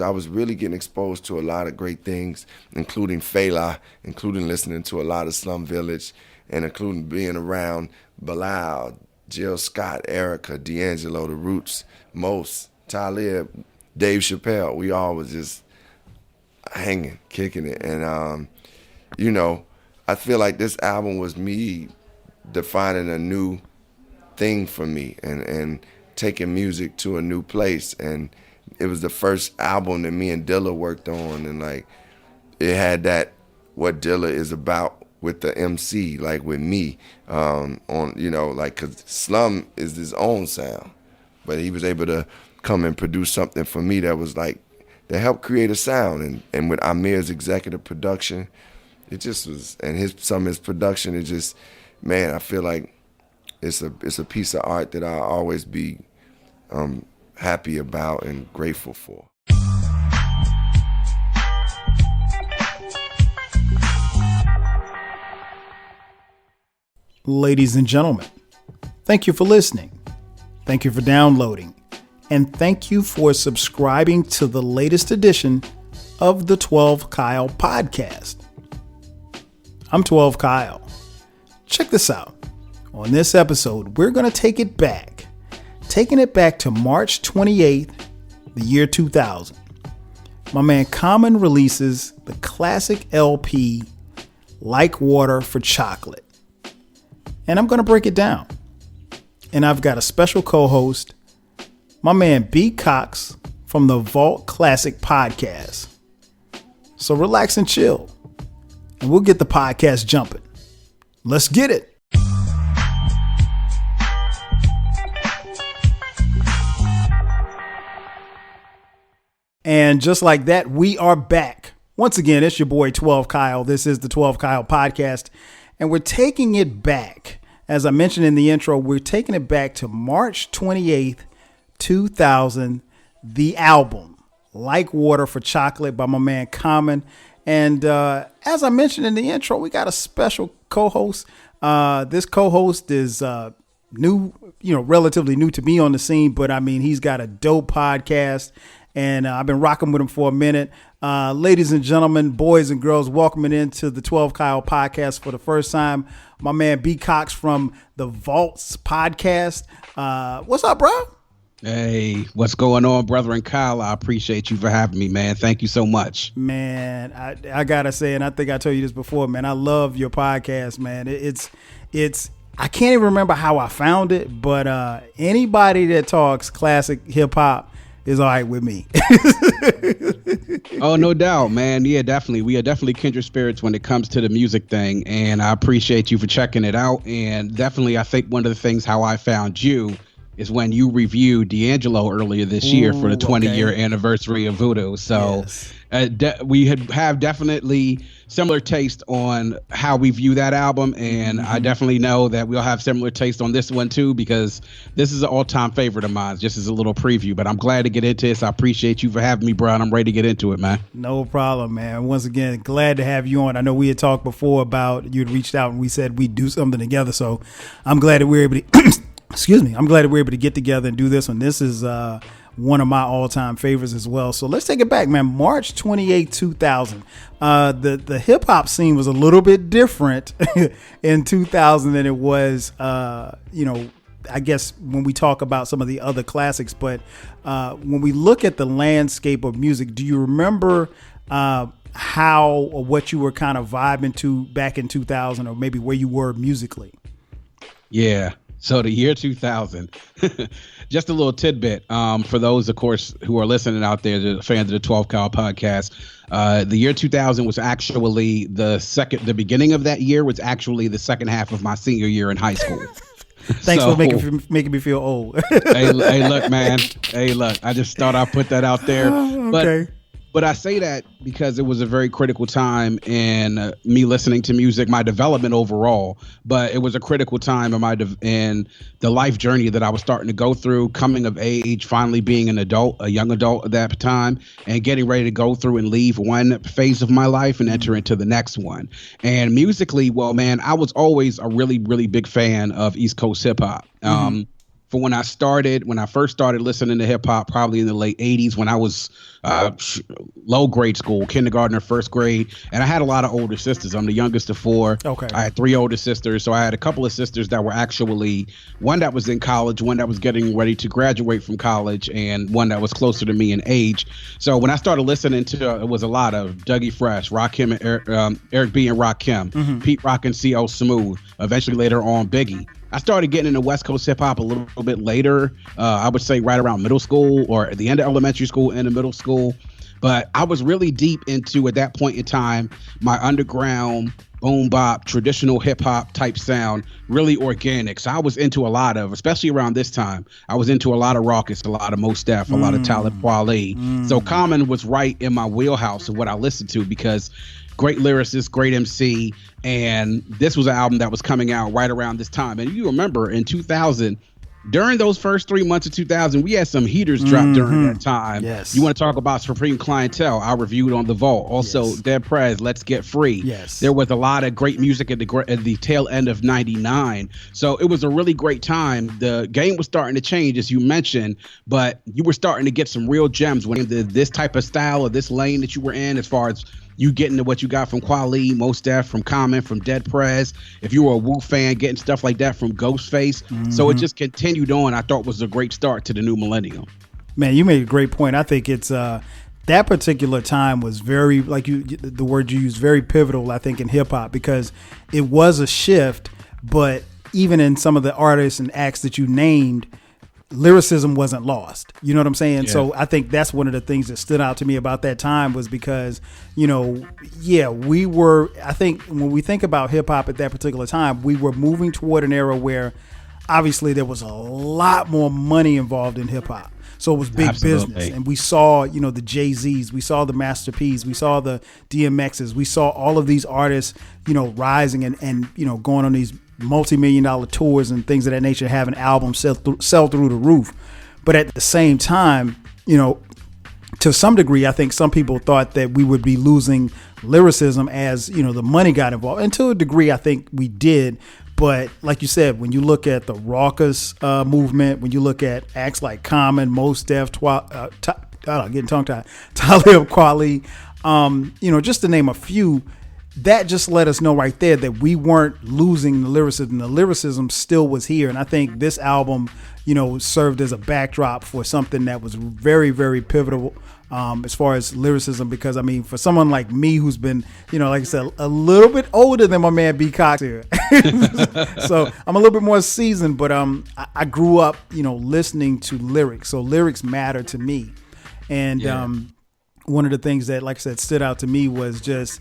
I was really getting exposed to a lot of great things, including Fela, including listening to a lot of Slum Village, and including being around Bilal, Jill Scott, Erica, D'Angelo, The Roots, Mos, Talib, Dave Chappelle. We all was just hanging, kicking it. And, I feel like this album was me defining a new thing for me and taking music to a new place. And it was the first album that me and Dilla worked on, and like it had that what Dilla is about with the MC, like with me, cause Slum is his own sound, but he was able to come and produce something for me that was like that helped create a sound, and with Amir's executive production, it just was, and some of his production, it just, man, I feel like it's a piece of art that I'll always be happy about and grateful for. Ladies and gentlemen, thank you for listening. Thank you for downloading. And thank you for subscribing to the latest edition of the 12 Kyle podcast. I'm 12 Kyle. Check this out. On this episode, we're going to taking it back to March 28th, the year 2000. My man Common releases the classic LP, Like Water for Chocolate. And I'm going to break it down. And I've got a special co-host, my man B Cox from the Vault Classic Podcast. So relax and chill, and we'll get the podcast jumping. Let's get it. And just like that, we are back. Once again, it's your boy 12 Kyle. This is the 12 Kyle podcast, and we're taking it back. As I mentioned in the intro, we're taking it back to March 28th, 2000, the album, Like Water for Chocolate by my man Common. And as I mentioned in the intro, we got a special co-host. This co-host is new, relatively new to me on the scene, but I mean, he's got a dope podcast, and I've been rocking with him for a minute. Ladies and gentlemen, boys and girls, welcoming into the 12 Kyle podcast for the first time, my man B Cox from the Vaults podcast. What's up, bro? Hey, what's going on, brother and Kyle? I appreciate you for having me, man. Thank you so much. Man, I gotta say, and I think I told you this before, man, I love your podcast, man. It's I can't even remember how I found it, but anybody that talks classic hip hop is all right with me. Oh, no doubt, man. Yeah, definitely. We are definitely kindred spirits when it comes to the music thing, and I appreciate you for checking it out. And definitely, I think one of the things how I found you is when you reviewed D'Angelo earlier this year for the 20-year anniversary of Voodoo. So yes. We have definitely similar taste on how we view that album, and I definitely know that we'll have similar taste on this one too, because this is an all-time favorite of mine, just as a little preview. But I'm glad to get into this. I appreciate you for having me, bro, and I'm ready to get into it, man. No problem, man. Once again, glad to have you on. I know we had talked before about you'd reached out and we said we'd do something together, so I'm glad that we're able to excuse me, I'm glad that we're able to get together and do this one. This is one of my all-time favorites as well. So let's take it back, man. March 28, 2000. The hip-hop scene was a little bit different in 2000 than it was, I guess when we talk about some of the other classics. But when we look at the landscape of music, do you remember how or what you were kind of vibing to back in 2000, or maybe where you were musically? Yeah. So the year 2000, just a little tidbit for those, of course, who are listening out there, the fans of the 12 Kyle podcast. The year 2000 was actually the beginning of that year was actually the second half of my senior year in high school. Thanks for making me feel old. hey, look, man. Hey, look, I just thought I'd put that out there. Okay. But I say that because it was a very critical time in me listening to music, my development overall. But it was a critical time in the life journey that I was starting to go through, coming of age, finally being an adult, a young adult at that time, and getting ready to go through and leave one phase of my life and enter into the next one. And musically, well, man, I was always a really, really big fan of East Coast hip hop. for when I first started listening to hip hop, probably in the late 80s when I was low grade school, kindergarten or first grade. And I had a lot of older sisters. I'm the youngest of four. Okay. I had three older sisters. So I had a couple of sisters that were actually, one that was in college, one that was getting ready to graduate from college, and one that was closer to me in age. So when I started listening to, it was a lot of Dougie Fresh, Rakim and Eric B and Rakim, Pete Rock and C.O. Smooth, eventually later on Biggie. I started getting into West Coast hip hop a little bit later. I would say right around middle school or at the end of elementary school and in middle school. But I was really deep into, at that point in time, my underground, boom bop, traditional hip hop type sound, really organic. So I was into a lot of, especially around this time, I was into a lot of Rawkus, a lot of Mos Def, a lot of Talib Kweli. So Common was right in my wheelhouse of what I listened to, because great lyricist, great MC, and this was an album that was coming out right around this time. And you remember in 2000, during those first 3 months of 2000, we had some heaters drop during that time. Yes. You want to talk about Supreme Clientele? I reviewed on The Vault. Also, Yes. Dead Prez, Let's Get Free. Yes. There was a lot of great music at the tail end of 99. So it was a really great time. The game was starting to change, as you mentioned, but you were starting to get some real gems when this type of style or this lane that you were in, as far as you getting to what you got from Kweli, Mos Def, from Common, from Dead Prez. If you were a Wu fan, getting stuff like that from Ghostface. So it just continued on. I thought was a great start to the new millennium. Man, you made a great point. I think it's that particular time was very, like the word you used, very pivotal, I think, in hip hop, because it was a shift. But even in some of the artists and acts that you named, lyricism wasn't lost. You know what I'm saying? Yeah. So I think that's one of the things that stood out to me about that time, was because, we were, I think when we think about hip hop at that particular time, we were moving toward an era where obviously there was a lot more money involved in hip hop. So it was big business. And we saw, the Jay-Z's, we saw the Master P's, we saw the DMX's, we saw all of these artists, rising and going on these multi-million-dollar tours and things of that nature, having albums sell through the roof. But at the same time, to some degree, I think some people thought that we would be losing lyricism as, the money got involved. And to a degree, I think we did. But like you said, when you look at the Rawkus movement, when you look at acts like Common, Mos Def, getting tongue-tied, Talib Kweli, just to name a few, that just let us know right there that we weren't losing the lyricism. The lyricism still was here. And I think this album, served as a backdrop for something that was very, very pivotal as far as lyricism. Because, for someone like me who's been, like I said, a little bit older than my man B Cox here. So I'm a little bit more seasoned, but I grew up, listening to lyrics. So lyrics matter to me. And one of the things that, like I said, stood out to me was just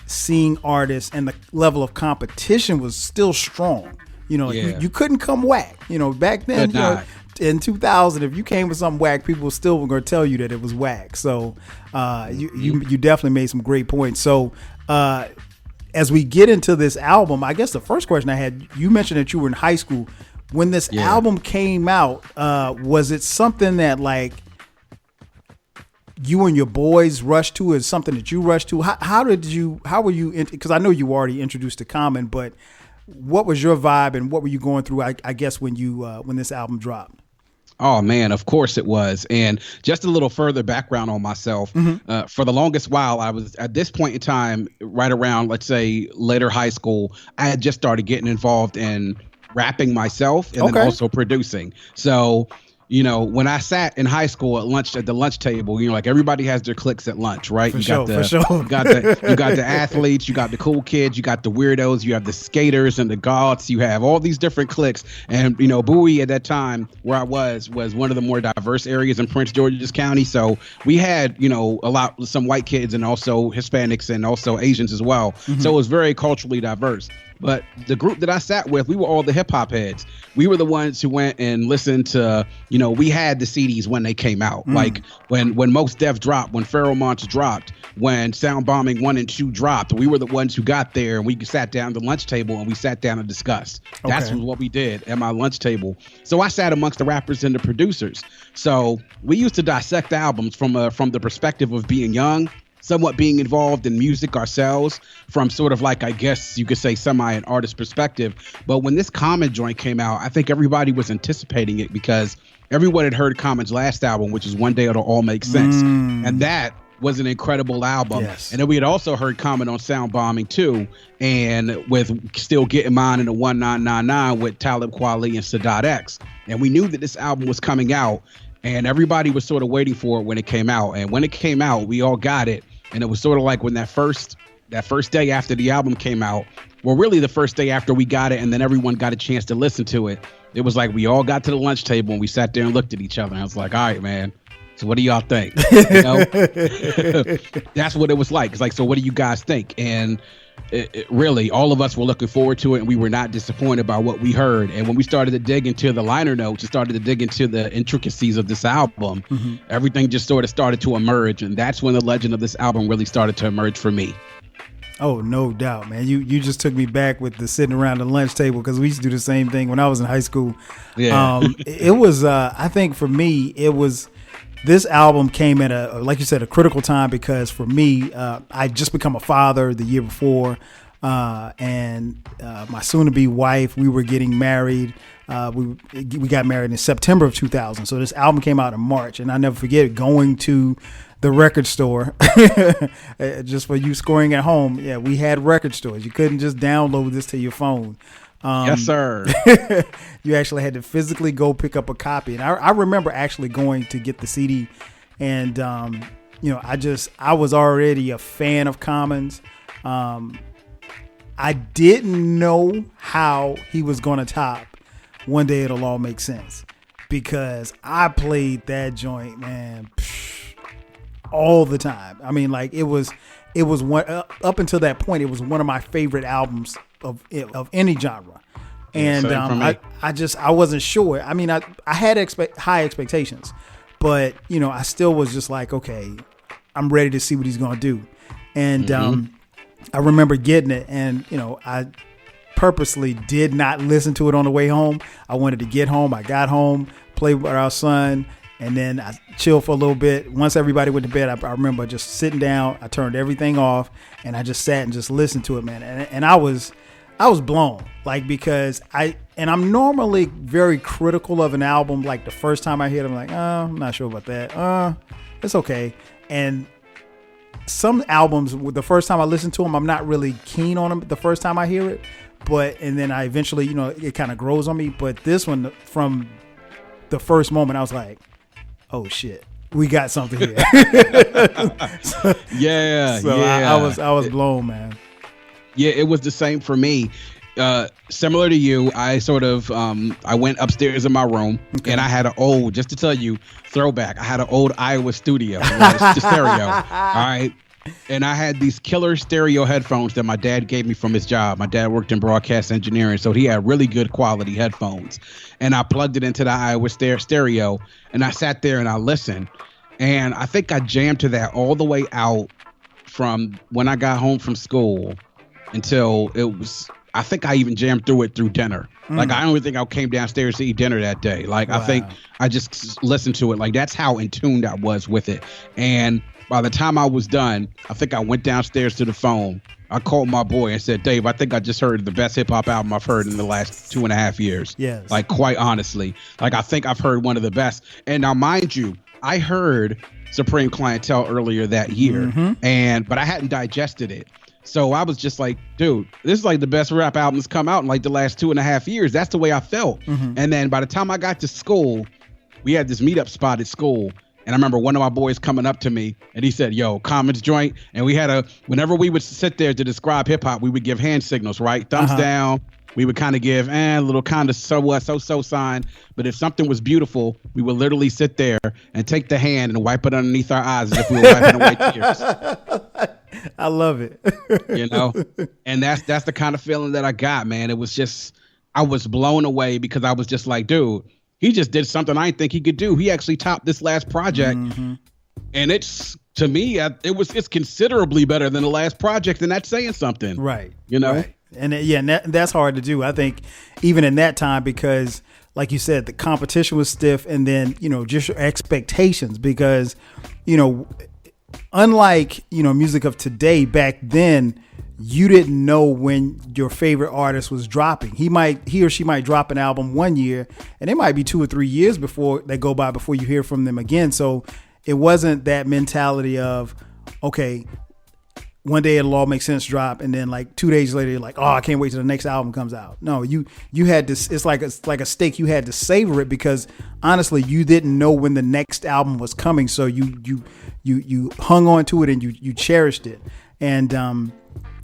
seeing artists, and the level of competition was still strong. You couldn't come whack. Back then, in 2000, if you came with something whack, people still were going to tell you that it was whack. So you definitely made some great points. So as we get into this album, I guess the first question I had, you mentioned that you were in high school. When this album came out, was it something that you and your boys rushed to, is something that you rushed to? How were you, because I know you were already introduced to Common, but what was your vibe and what were you going through, I guess, when this album dropped? Oh, man, of course it was. And just a little further background on myself. For the longest while, I was at this point in time, right around, let's say, later high school, I had just started getting involved in rapping myself and then also producing. So when I sat in high school at the lunch table, like everybody has their cliques at lunch, right? You got the athletes, you got the cool kids, you got the weirdos, you have the skaters and the goths, you have all these different cliques. And Bowie at that time, where I was one of the more diverse areas in Prince George's County. So we had some white kids and also Hispanics and also Asians as well. So it was very culturally diverse. But the group that I sat with, we were all the hip hop heads. We were the ones who went and listened to, we had the CDs when they came out. Like when Mos Def dropped, when Pharoah Monch dropped, when Sound Bombing 1 and 2 dropped, we were the ones who got there and we sat down at the lunch table and we sat down and discussed. That's what we did at my lunch table. So I sat amongst the rappers and the producers. So we used to dissect albums from the perspective of being young somewhat being involved in music ourselves from sort of like, I guess you could say semi an artist perspective. But when this Common joint came out, I think everybody was anticipating it because everyone had heard Common's last album, which is One Day It'll All Make Sense. And that was an incredible album. Yes. And then we had also heard Common on Sound Bombing too, and with Still Getting Mine in the 1999 with Talib Kweli and Sadat X. And we knew that this album was coming out, and everybody was sort of waiting for it when it came out. And when it came out, we all got it. And it was sort of like when that first day after the album came out, well, really the first day after we got it, and then everyone got a chance to listen to it. It was like we all got to the lunch table and we sat there and looked at each other. And I was like, all right, man. So what do y'all think? You know? That's what it was like. It's like, so what do you guys think? And it really, all of us were looking forward to it, and we were not disappointed by what we heard. And when we started to dig into the liner notes and started to dig into the intricacies of this album, everything just sort of started to emerge. And that's when the legend of this album really started to emerge for me. Oh, no doubt, man. You just took me back with the sitting around the lunch table, because we used to do the same thing when I was in high school. Yeah. It was, I think for me, this album came at like you said, a critical time, because for me, I just become a father the year before, and my soon-to-be wife, we were getting married. We got married in September of 2000. So this album came out in March, and I never forget going to the record store. Just for you scoring at home, yeah, we had record stores. You couldn't just download this to your phone. Yes, sir. You actually had to physically go pick up a copy. And I remember actually going to get the CD, and I was already a fan of Common's. I didn't know how he was going to top One Day It'll All Make Sense, because I played that joint, man, all the time. I mean, like it was one up until that point, it was one of my favorite albums of any genre. And I wasn't sure. I mean, I had high expectations, but I still was just like, okay, I'm ready to see what he's going to do. And I remember getting it, and I purposely did not listen to it on the way home. I wanted to get home. I got home, played with our son, and then I chilled for a little bit. Once everybody went to bed, I remember just sitting down. I turned everything off, and I just sat and just listened to it, man. And I was blown, like, because I'm normally very critical of an album. Like the first time I hear it, I'm like, I'm not sure about that. It's okay. And some albums, the first time I listen to them, I'm not really keen on them the first time I hear it. And then I eventually, it kind of grows on me. But this one, from the first moment, I was like, oh shit, we got something here. I was blown, man. Yeah, it was the same for me. Similar to you, I sort of I went upstairs in my room, and I had an old, just to tell you, throwback. I had an old Iowa studio, the stereo. All right. And I had these killer stereo headphones that my dad gave me from his job. My dad worked in broadcast engineering, so he had really good quality headphones. And I plugged it into the Iowa stereo, and I sat there and I listened. And I think I jammed to that all the way out from when I got home from school until it was, I think I even jammed through it through dinner. Like, I don't even think I came downstairs to eat dinner that day. Like, wow. I think I just listened to it. Like, that's how in tune I was with it. And by the time I was done, I think I went downstairs to the phone. I called my boy and said, Dave, I think I just heard the best hip hop album I've heard in the last 2.5 years. Yes. Like, quite honestly. Like, I think I've heard one of the best. And now, mind you, I heard Supreme Clientele earlier that year, but I hadn't digested it. So I was just like, dude, this is like the best rap album that's come out in like the last 2.5 years. That's the way I felt. And then by the time I got to school, we had this meetup spot at school. And I remember one of my boys coming up to me and he said, yo, Common's joint. And we had whenever we would sit there to describe hip hop, we would give hand signals, right? Thumbs down. We would kind of give a little kind of so sign. But if something was beautiful, we would literally sit there and take the hand and wipe it underneath our eyes as if we were wiping away tears. I love it. And that's the kind of feeling that I got, man. It was just, I was blown away because I was just like, dude, he just did something I didn't think he could do. He actually topped this last project. And it's, to me, it's considerably better than the last project. And that's saying something. Right. Right. And that's hard to do. I think even in that time, because like you said, the competition was stiff, and then, just your expectations, because, unlike, music of today, back then, you didn't know when your favorite artist was dropping. He or she might drop an album one year, and it might be 2 or 3 years before they go by before you hear from them again. So it wasn't that mentality of, okay, one day it'll all make sense drop, and then like 2 days later you're like, oh, I can't wait till the next album comes out. No, you had to. It's like a steak. You had to savor it because honestly, you didn't know when the next album was coming, so you hung on to it and you cherished it. And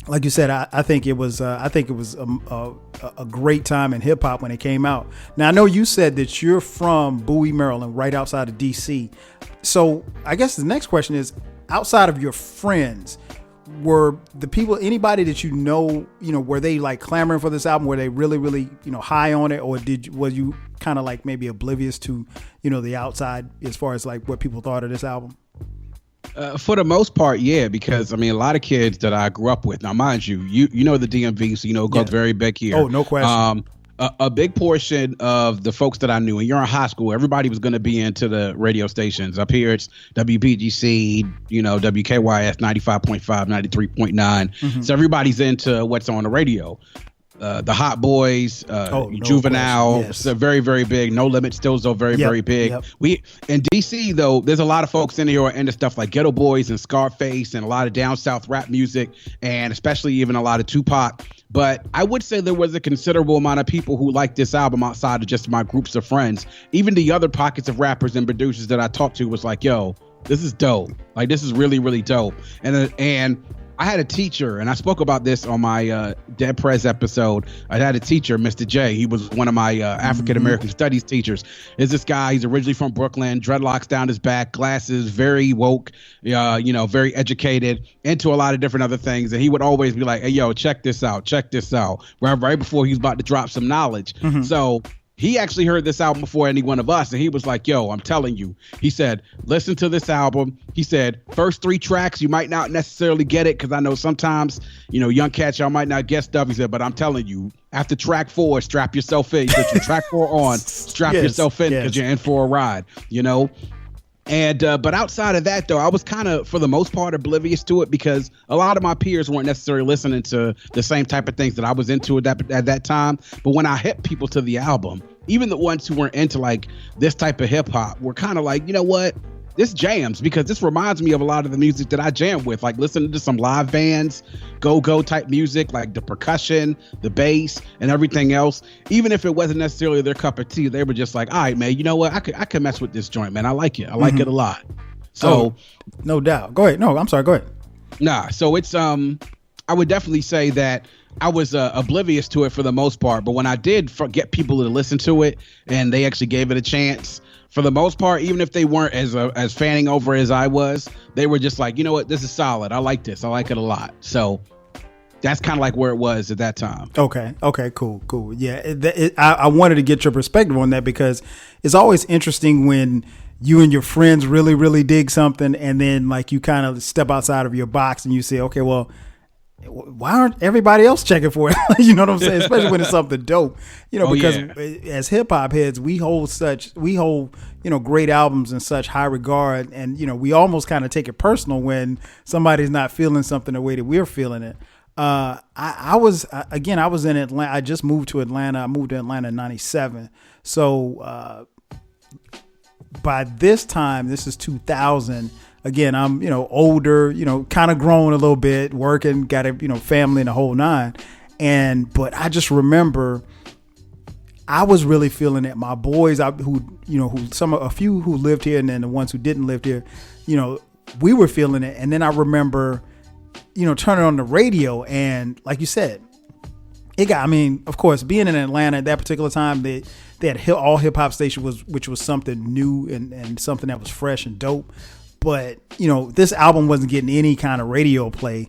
like you said, I think it was a great time in hip hop when it came out. Now I know you said that you're from Bowie, Maryland, right outside of DC. So I guess the next question is, outside of your friends, were the people, anybody that were they like clamoring for this album? Were they really, really, high on it, or was you kind of like maybe oblivious to, the outside as far as like what people thought of this album? For the most part, yeah, because I mean, a lot of kids that I grew up with. Now, mind you, you know the DMV, so it goes very big here. Oh, no question. A big portion of the folks that I knew, and you're in high school, everybody was going to be into the radio stations. Up here, it's WPGC, WKYS 95.5, 93.9. Mm-hmm. So everybody's into what's on the radio. The Hot Boys, Juvenile, yes. So very, very big. No Limit, still so very, very big. Yep. We in DC though, there's a lot of folks in here who are into stuff like Ghetto Boys and Scarface and a lot of down south rap music, and especially even a lot of Tupac. But I would say there was a considerable amount of people who liked this album outside of just my groups of friends. Even the other pockets of rappers and producers that I talked to was like, yo, this is dope. Like, this is really, really dope. And I had a teacher, and I spoke about this on my Dead Prez episode. I had a teacher, Mr. J. He was one of my African-American studies teachers. Is this guy, he's originally from Brooklyn, dreadlocks down his back, glasses, very woke, very educated, into a lot of different other things. And he would always be like, hey, yo, check this out. Right before he was about to drop some knowledge. Mm-hmm. So he actually heard this album before any one of us, and he was like, yo, I'm telling you. He said, listen to this album. He said, first 3 tracks, you might not necessarily get it, because I know sometimes, young cats, y'all might not get stuff. He said, but I'm telling you, after track 4, strap yourself in. He said, from track 4 on, strap yourself in, because you're in for a ride, And but outside of that, though, I was kind of, for the most part, oblivious to it because a lot of my peers weren't necessarily listening to the same type of things that I was into at that time. But when I hit people to the album, even the ones who weren't into like this type of hip hop were kind of like, you know what? This jams, because this reminds me of a lot of the music that I jam with, like listening to some live bands, go type music, like the percussion, the bass, and everything else. Even if it wasn't necessarily their cup of tea, they were just like, all right, man, you know what? I could mess with this joint, man. I like it. I like it a lot. So, no doubt. Go ahead. No, I'm sorry. Go ahead. Nah. So it's I would definitely say that I was oblivious to it for the most part, but when I did get people to listen to it and they actually gave it a chance, for the most part, even if they weren't as fanning over as I was, they were just like, you know what, this is solid. I like this. I like it a lot. So that's kind of like where it was at that time. Okay, cool. Yeah, I wanted to get your perspective on that because it's always interesting when you and your friends really, really dig something, and then like you kind of step outside of your box and you say, okay, well, why aren't everybody else checking for it? You know what I'm saying? Especially when it's something dope, because as hip hop heads, we hold great albums in such high regard. And, we almost kind of take it personal when somebody's not feeling something the way that we're feeling it. I was in Atlanta. I just moved to Atlanta. I moved to Atlanta in 97. So, by this time, this is 2000. Again, I'm, older, kind of grown a little bit, working, got a, family and the whole nine. But I just remember I was really feeling it. My boys, a few who lived here and then the ones who didn't live here, we were feeling it. And then I remember, turning on the radio and like you said, of course, being in Atlanta at that particular time, they had all hip hop station which was something new and something that was fresh and dope. But, this album wasn't getting any kind of radio play.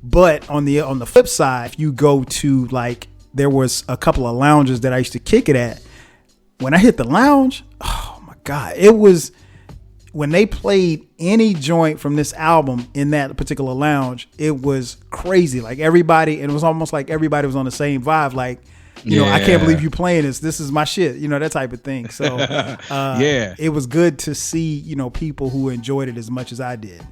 But on the flip side, if you go to there was a couple of lounges that I used to kick it at. When I hit the lounge, oh my God, it was when they played any joint from this album in that particular lounge, it was crazy. Like everybody, and it was almost like everybody was on the same vibe. Like, I can't believe you playing this. This is my shit. That type of thing. So, it was good to see, people who enjoyed it as much as I did.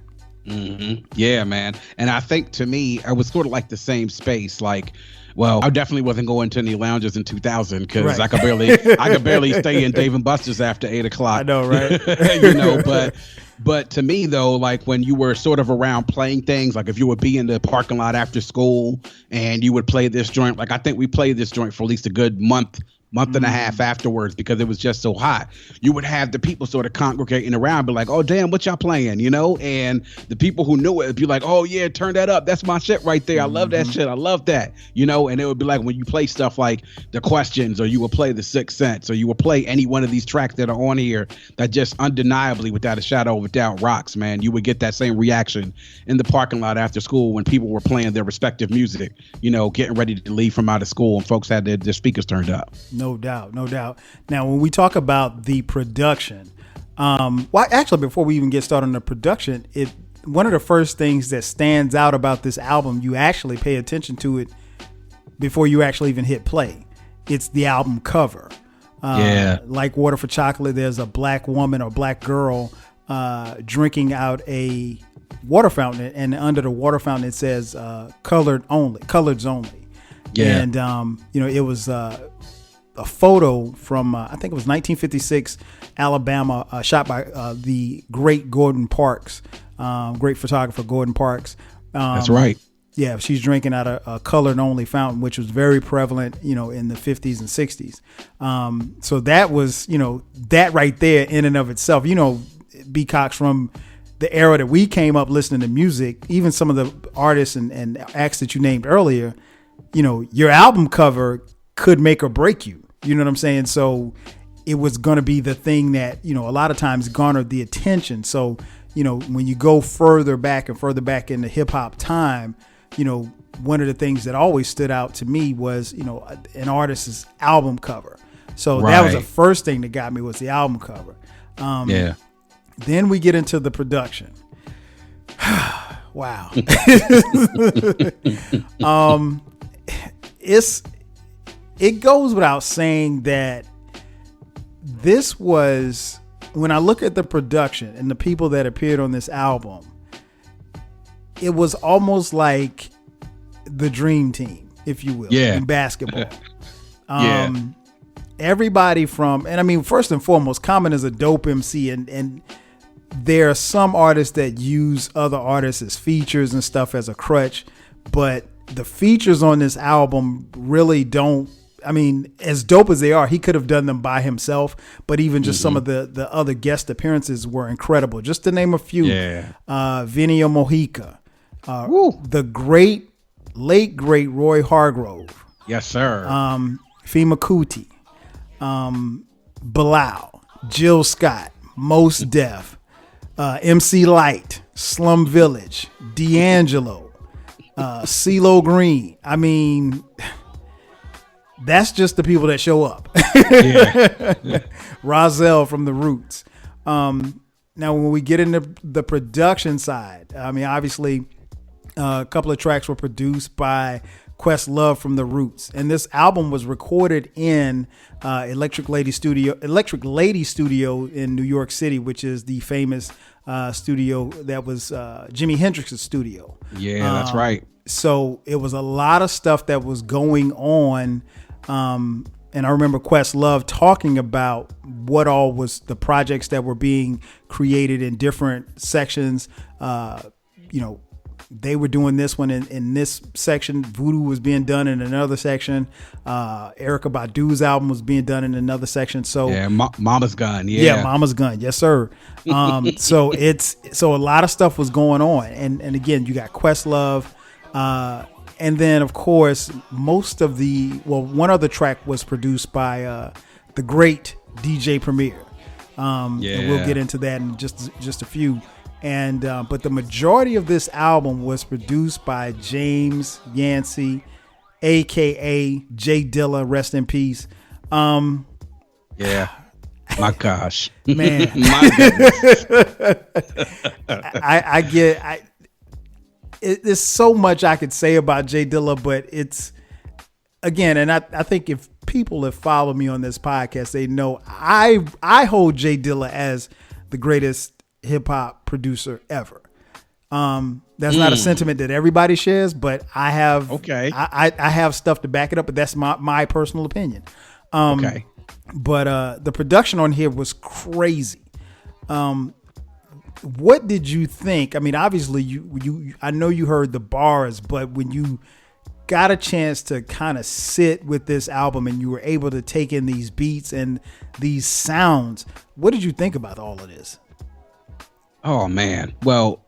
Yeah, man. And I think to me, I was sort of like the same space. Like, well, I definitely wasn't going to any lounges in 2000 because Right. I could barely stay in Dave and Buster's after 8 o'clock. I know, right? But to me though, like when you were sort of around playing things, like if you would be in the parking lot after school and you would play this joint, like I think we played this joint for at least a good month and a half afterwards because it was just so hot. You would have the people sort of congregating around, be like, "Oh damn, what y'all playing?" You know, and the people who knew it would be like, "Oh yeah, turn that up. That's my shit right there. I love that shit. I love that." You know, and it would be like when you play stuff like The Questions, or you would play The Sixth Sense, or you would play any one of these tracks that are on here that just undeniably, without a shadow of a doubt, rocks, man. You would get that same reaction in the parking lot after school when people were playing their respective music, you know, getting ready to leave from out of school and folks had their speakers turned up. No doubt, no doubt. Now, when we talk about the production, well, actually, before we even get started on the production, one of the first things that stands out about this album, you actually pay attention to it before you actually even hit play. It's the album cover. Like Water for Chocolate, there's a black woman or black girl drinking out a water fountain, and under the water fountain it says coloreds only. Yeah. And it was a photo from I think it was 1956 Alabama, shot by the great Gordon Parks, great photographer Gordon Parks. That's right. Yeah, she's drinking out a colored only fountain, which was very prevalent, in the 50s and 60s. So that was, that right there in and of itself, B Cox, from the era that we came up listening to music, even some of the artists and acts that you named earlier, your album cover could make or break you. You know what I'm saying? So it was going to be the thing that, a lot of times garnered the attention. So, when you go further back and further back into hip hop time, one of the things that always stood out to me was, an artist's album cover. So that was the first thing that got me, was the album cover. Then we get into the production. Wow. It goes without saying that this was, when I look at the production and the people that appeared on this album, it was almost like the dream team, if you will, in basketball. Everybody from, and I mean, first and foremost, Common is a dope MC, and there are some artists that use other artists as features and stuff as a crutch, but the features on this album really don't, I mean, as dope as they are, he could have done them by himself, but even just some of the other guest appearances were incredible. Just to name a few, Vinicio Mojica, the late great Roy Hargrove. Yes, sir. Fema Kuti, Bilal, Jill Scott, Mos Def, MC Light, Slum Village, D'Angelo, CeeLo Green. I mean, that's just the people that show up. Rozelle from The Roots. Now, when we get into the production side, I mean, obviously, a couple of tracks were produced by Questlove from The Roots, and this album was recorded in Electric Lady Studio in New York City, which is the famous studio that was Jimi Hendrix's studio. Yeah, that's right. So it was a lot of stuff that was going on. And I remember Questlove talking about what all was the projects that were being created in different sections. They were doing this one in this section. Voodoo was being done in another section. Erykah Badu's album was being done in another section. So Mama's Gun. Mama's Gun. Yes, sir. So a lot of stuff was going on. And again, you got Questlove. And then, of course, one other track was produced by the great DJ Premier. And we'll get into that in just a few. And but the majority of this album was produced by James Yancey, aka Jay Dilla, rest in peace. My gosh, man, my goodness. There's so much I could say about Jay Dilla, but it's, again, and I think if people have followed me on this podcast, they know I hold Jay Dilla as the greatest hip hop producer ever. That's not a sentiment that everybody shares, but I have I have stuff to back it up, but that's my personal opinion. Okay. But the production on here was crazy. What did you think? I mean, obviously you I know you heard the bars, but when you got a chance to kind of sit with this album and you were able to take in these beats and these sounds, what did you think about all of this? Oh man. Well,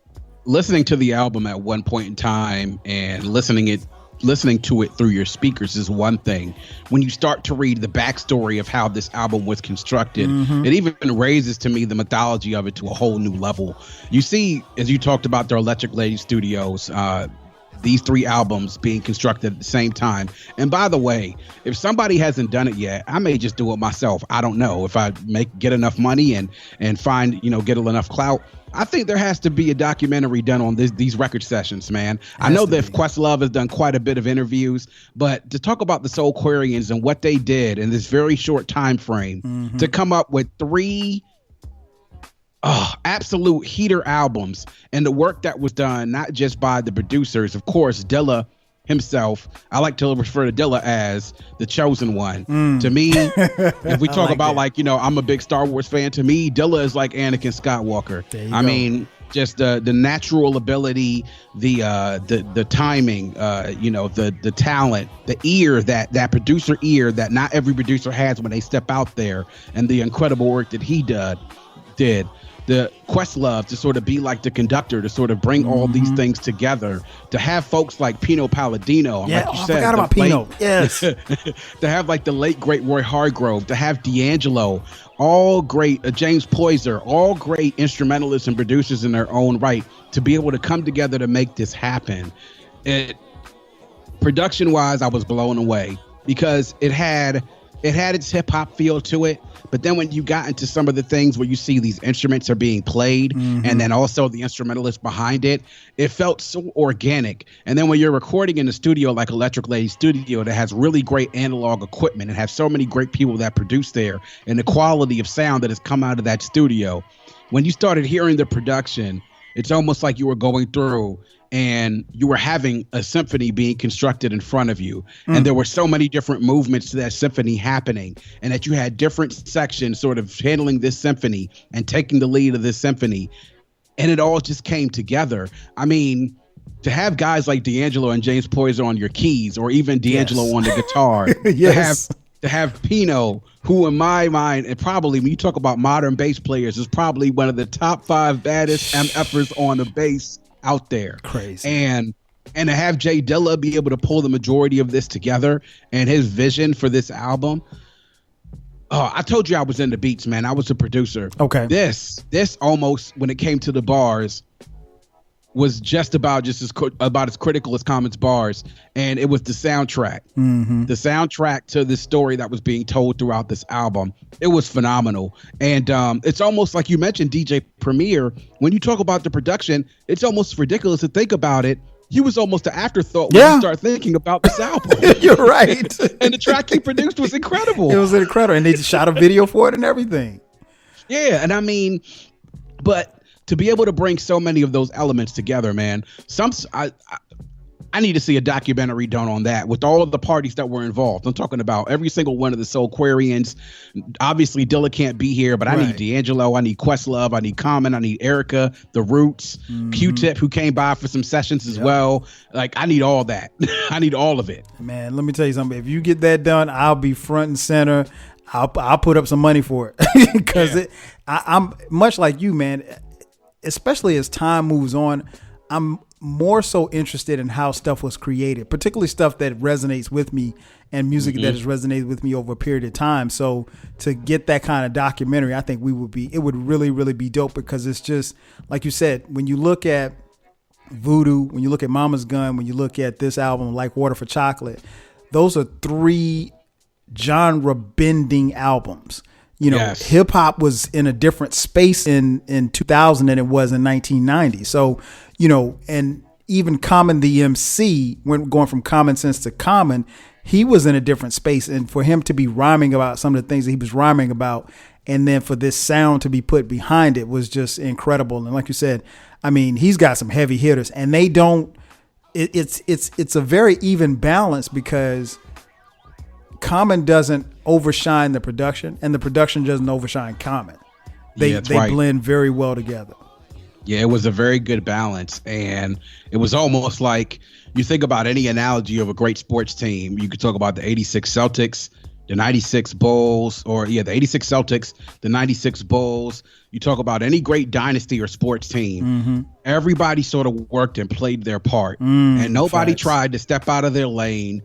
listening to the album at one point in time and listening to it through your speakers is one thing. When you start to read the backstory of how this album was constructed, it even raises to me the mythology of it to a whole new level. You see, as you talked about the Electric Lady Studios, these 3 albums being constructed at the same time. And by the way, if somebody hasn't done it yet, I may just do it myself. I don't know if I get enough money and find, get enough clout. I think there has to be a documentary done on these record sessions, man. I know that Questlove has done quite a bit of interviews, but to talk about the Soulquarians and what they did in this very short time frame to come up with 3 absolute heater albums, and the work that was done, not just by the producers, of course, Dilla himself. I like to refer to Dilla as the chosen one. To me, if we talk about I'm a big Star Wars fan. To me, Dilla is like Anakin Skywalker. I mean, just the natural ability, the timing, the talent, the ear that producer ear that not every producer has when they step out there, and the incredible work that he did. The Questlove to sort of be like the conductor, to sort of bring all these things together, to have folks like Pino Palladino. Yeah, like you said, I forgot about Pino. Yes. To have like the late, great Roy Hargrove, to have D'Angelo, all great, James Poyser, all great instrumentalists and producers in their own right, to be able to come together to make this happen. Production-wise, I was blown away because it had its hip-hop feel to it. But then when you got into some of the things where you see these instruments are being played and then also the instrumentalists behind it, it felt so organic. And then when you're recording in a studio like Electric Lady Studio that has really great analog equipment and have so many great people that produce there, and the quality of sound that has come out of that studio, when you started hearing the production, it's almost like you were going through and you were having a symphony being constructed in front of you. And there were so many different movements to that symphony happening, and that you had different sections sort of handling this symphony and taking the lead of this symphony. And it all just came together. I mean, to have guys like D'Angelo and James Poyser on your keys, or even D'Angelo on the guitar, to have Pino, who in my mind, and probably when you talk about modern bass players, is probably one of the top 5 baddest MFers on the bass out there. Crazy. And to have Jay Dilla be able to pull the majority of this together and his vision for this album. Oh, I told you I was into beats, man. I was a producer. Okay. This almost, when it came to the bars, was just about as critical as Common's bars, and it was the soundtrack. The soundtrack to the story that was being told throughout this album. It was phenomenal, and it's almost like you mentioned DJ Premier. When you talk about the production, it's almost ridiculous to think about it. He was almost an afterthought when you start thinking about this album. You're right. And the track he produced was incredible. It was incredible, and they shot a video for it and everything. Yeah, and I mean, but to be able to bring so many of those elements together, man, I need to see a documentary done on that with all of the parties that were involved. I'm talking about every single one of the Soulquarians. Obviously, Dilla can't be here, but I need D'Angelo, I need Questlove, I need Common, I need Erica, The Roots, Q-Tip, who came by for some sessions as well. Like, I need all that. I need all of it. Man, let me tell you something. If you get that done, I'll be front and center. I'll put up some money for it because I'm much like you, man. Especially as time moves on, I'm more so interested in how stuff was created, particularly stuff that resonates with me and music that has resonated with me over a period of time. So to get that kind of documentary, I think it would really, really be dope, because it's just, like you said, when you look at Voodoo, when you look at Mama's Gun, when you look at this album, Like Water for Chocolate, those are 3 genre bending albums. Hip hop was in a different space in 2000 than it was in 1990. So, and even Common the MC, when going from Common Sense to Common, he was in a different space. And for him to be rhyming about some of the things that he was rhyming about and then for this sound to be put behind it was just incredible. And like you said, I mean, he's got some heavy hitters, and they don't. It's a very even balance because Common doesn't overshine the production, and the production doesn't overshine Common. They blend very well together. Yeah, it was a very good balance, and it was almost like you think about any analogy of a great sports team. You could talk about the '86 Celtics, the '96 Bulls, the '86 Celtics, the '96 Bulls. You talk about any great dynasty or sports team. Mm-hmm. Everybody sort of worked and played their part, and nobody tried to step out of their lane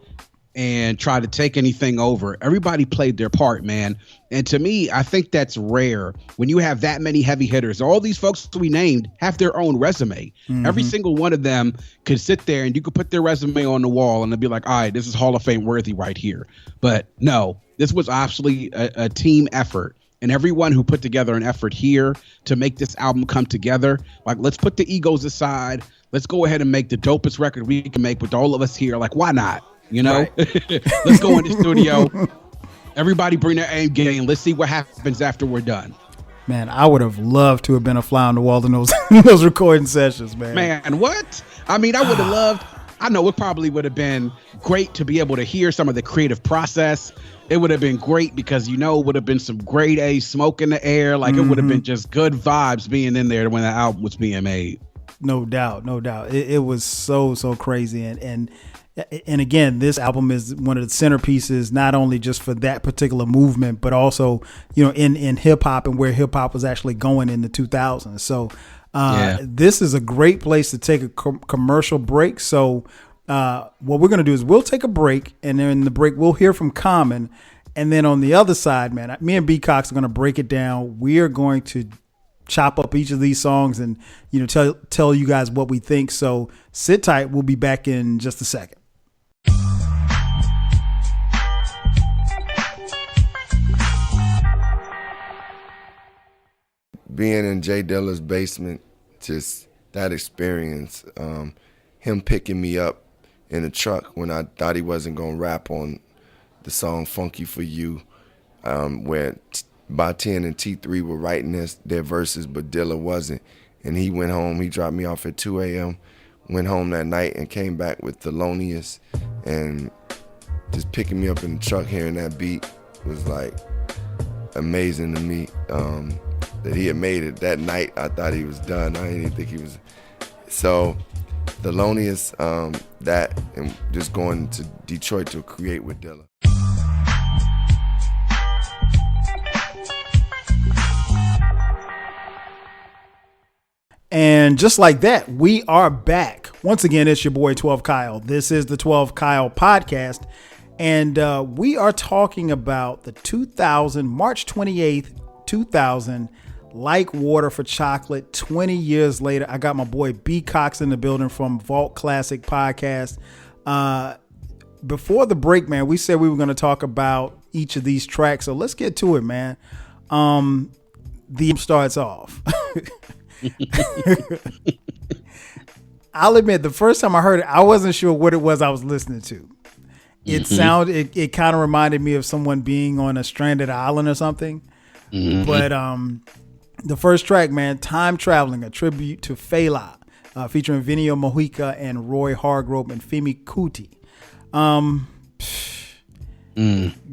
and try to take anything over. Everybody played their part, man. And to me, I think that's rare when you have that many heavy hitters. All these folks we named have their own resume. Mm-hmm. Every single one of them could sit there and you could put their resume on the wall and they'd be like, all right, this is Hall of Fame worthy right here. But no, this was absolutely a team effort. And everyone who put together an effort here to make this album come together, like, let's put the egos aside. Let's go ahead and make the dopest record we can make with all of us here. Like, why not? You know, right. Let's go in the studio. Everybody bring their A game. Let's see what happens after we're done. Man, I would have loved to have been a fly on the wall in those recording sessions, man. Man, what? I mean, I would have loved. I know it probably would have been great to be able to hear some of the creative process. It would have been great because, it would have been some grade A smoke in the air. Like, it would have been just good vibes being in there when the album was being made. No doubt. It was so crazy. And again, this album is one of the centerpieces, not only just for that particular movement, but also, in hip hop and where hip hop was actually going in the 2000s. So this is a great place to take a commercial break. So what we're going to do is we'll take a break, and then in the break, we'll hear from Common. And then on the other side, man, me and B Cox are going to break it down. We are going to chop up each of these songs and, tell you guys what we think. So sit tight. We'll be back in just a second. Being in Jay Dilla's basement, just that experience, him picking me up in the truck when I thought he wasn't going to rap on the song Funky For You, where Ba10 and T3 were writing their verses, but Dilla wasn't. And he went home, he dropped me off at 2 a.m., went home that night and came back with Thelonious, and just picking me up in the truck, hearing that beat was like amazing to me. That he had made it that night. I thought he was done. I didn't even think he was. So Thelonious, that, and just going to Detroit to create with Dilla. And just like that, we are back. Once again, it's your boy 12 Kyle. This is the 12 Kyle podcast. And we are talking about the 2000, March 28th, 2000, Like Water for Chocolate. 20 years later, I got my boy B Cox in the building from Vault Classic Podcast. Before the break, man, we said we were going to talk about each of these tracks. So let's get to it, man. The starts off. I'll admit, the first time I heard it, I wasn't sure what it was I was listening to. It sounded, it kind of reminded me of someone being on a stranded island or something. Mm-hmm. But the first track, man, Time Traveling, a tribute to Fela, featuring Vinicio Mojica and Roy Hargrove and Femi Kuti.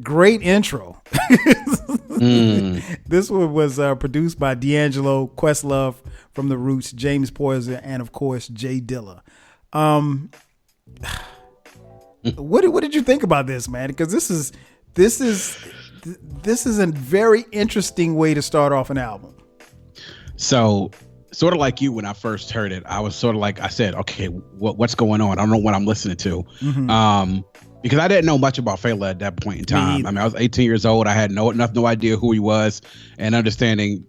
Great intro. This one was produced by D'Angelo, Questlove from The Roots, James Poyser, and of course Jay Dilla. What did you think about this, man? Because this is a very interesting way to start off an album. So, sort of like you, when I first heard it, I was sort of like, I said, okay, what's going on? I don't know what I'm listening to. Mm-hmm. Because I didn't know much about Fela at that point in time. I mean, I was 18 years old. I had no idea who he was, and understanding,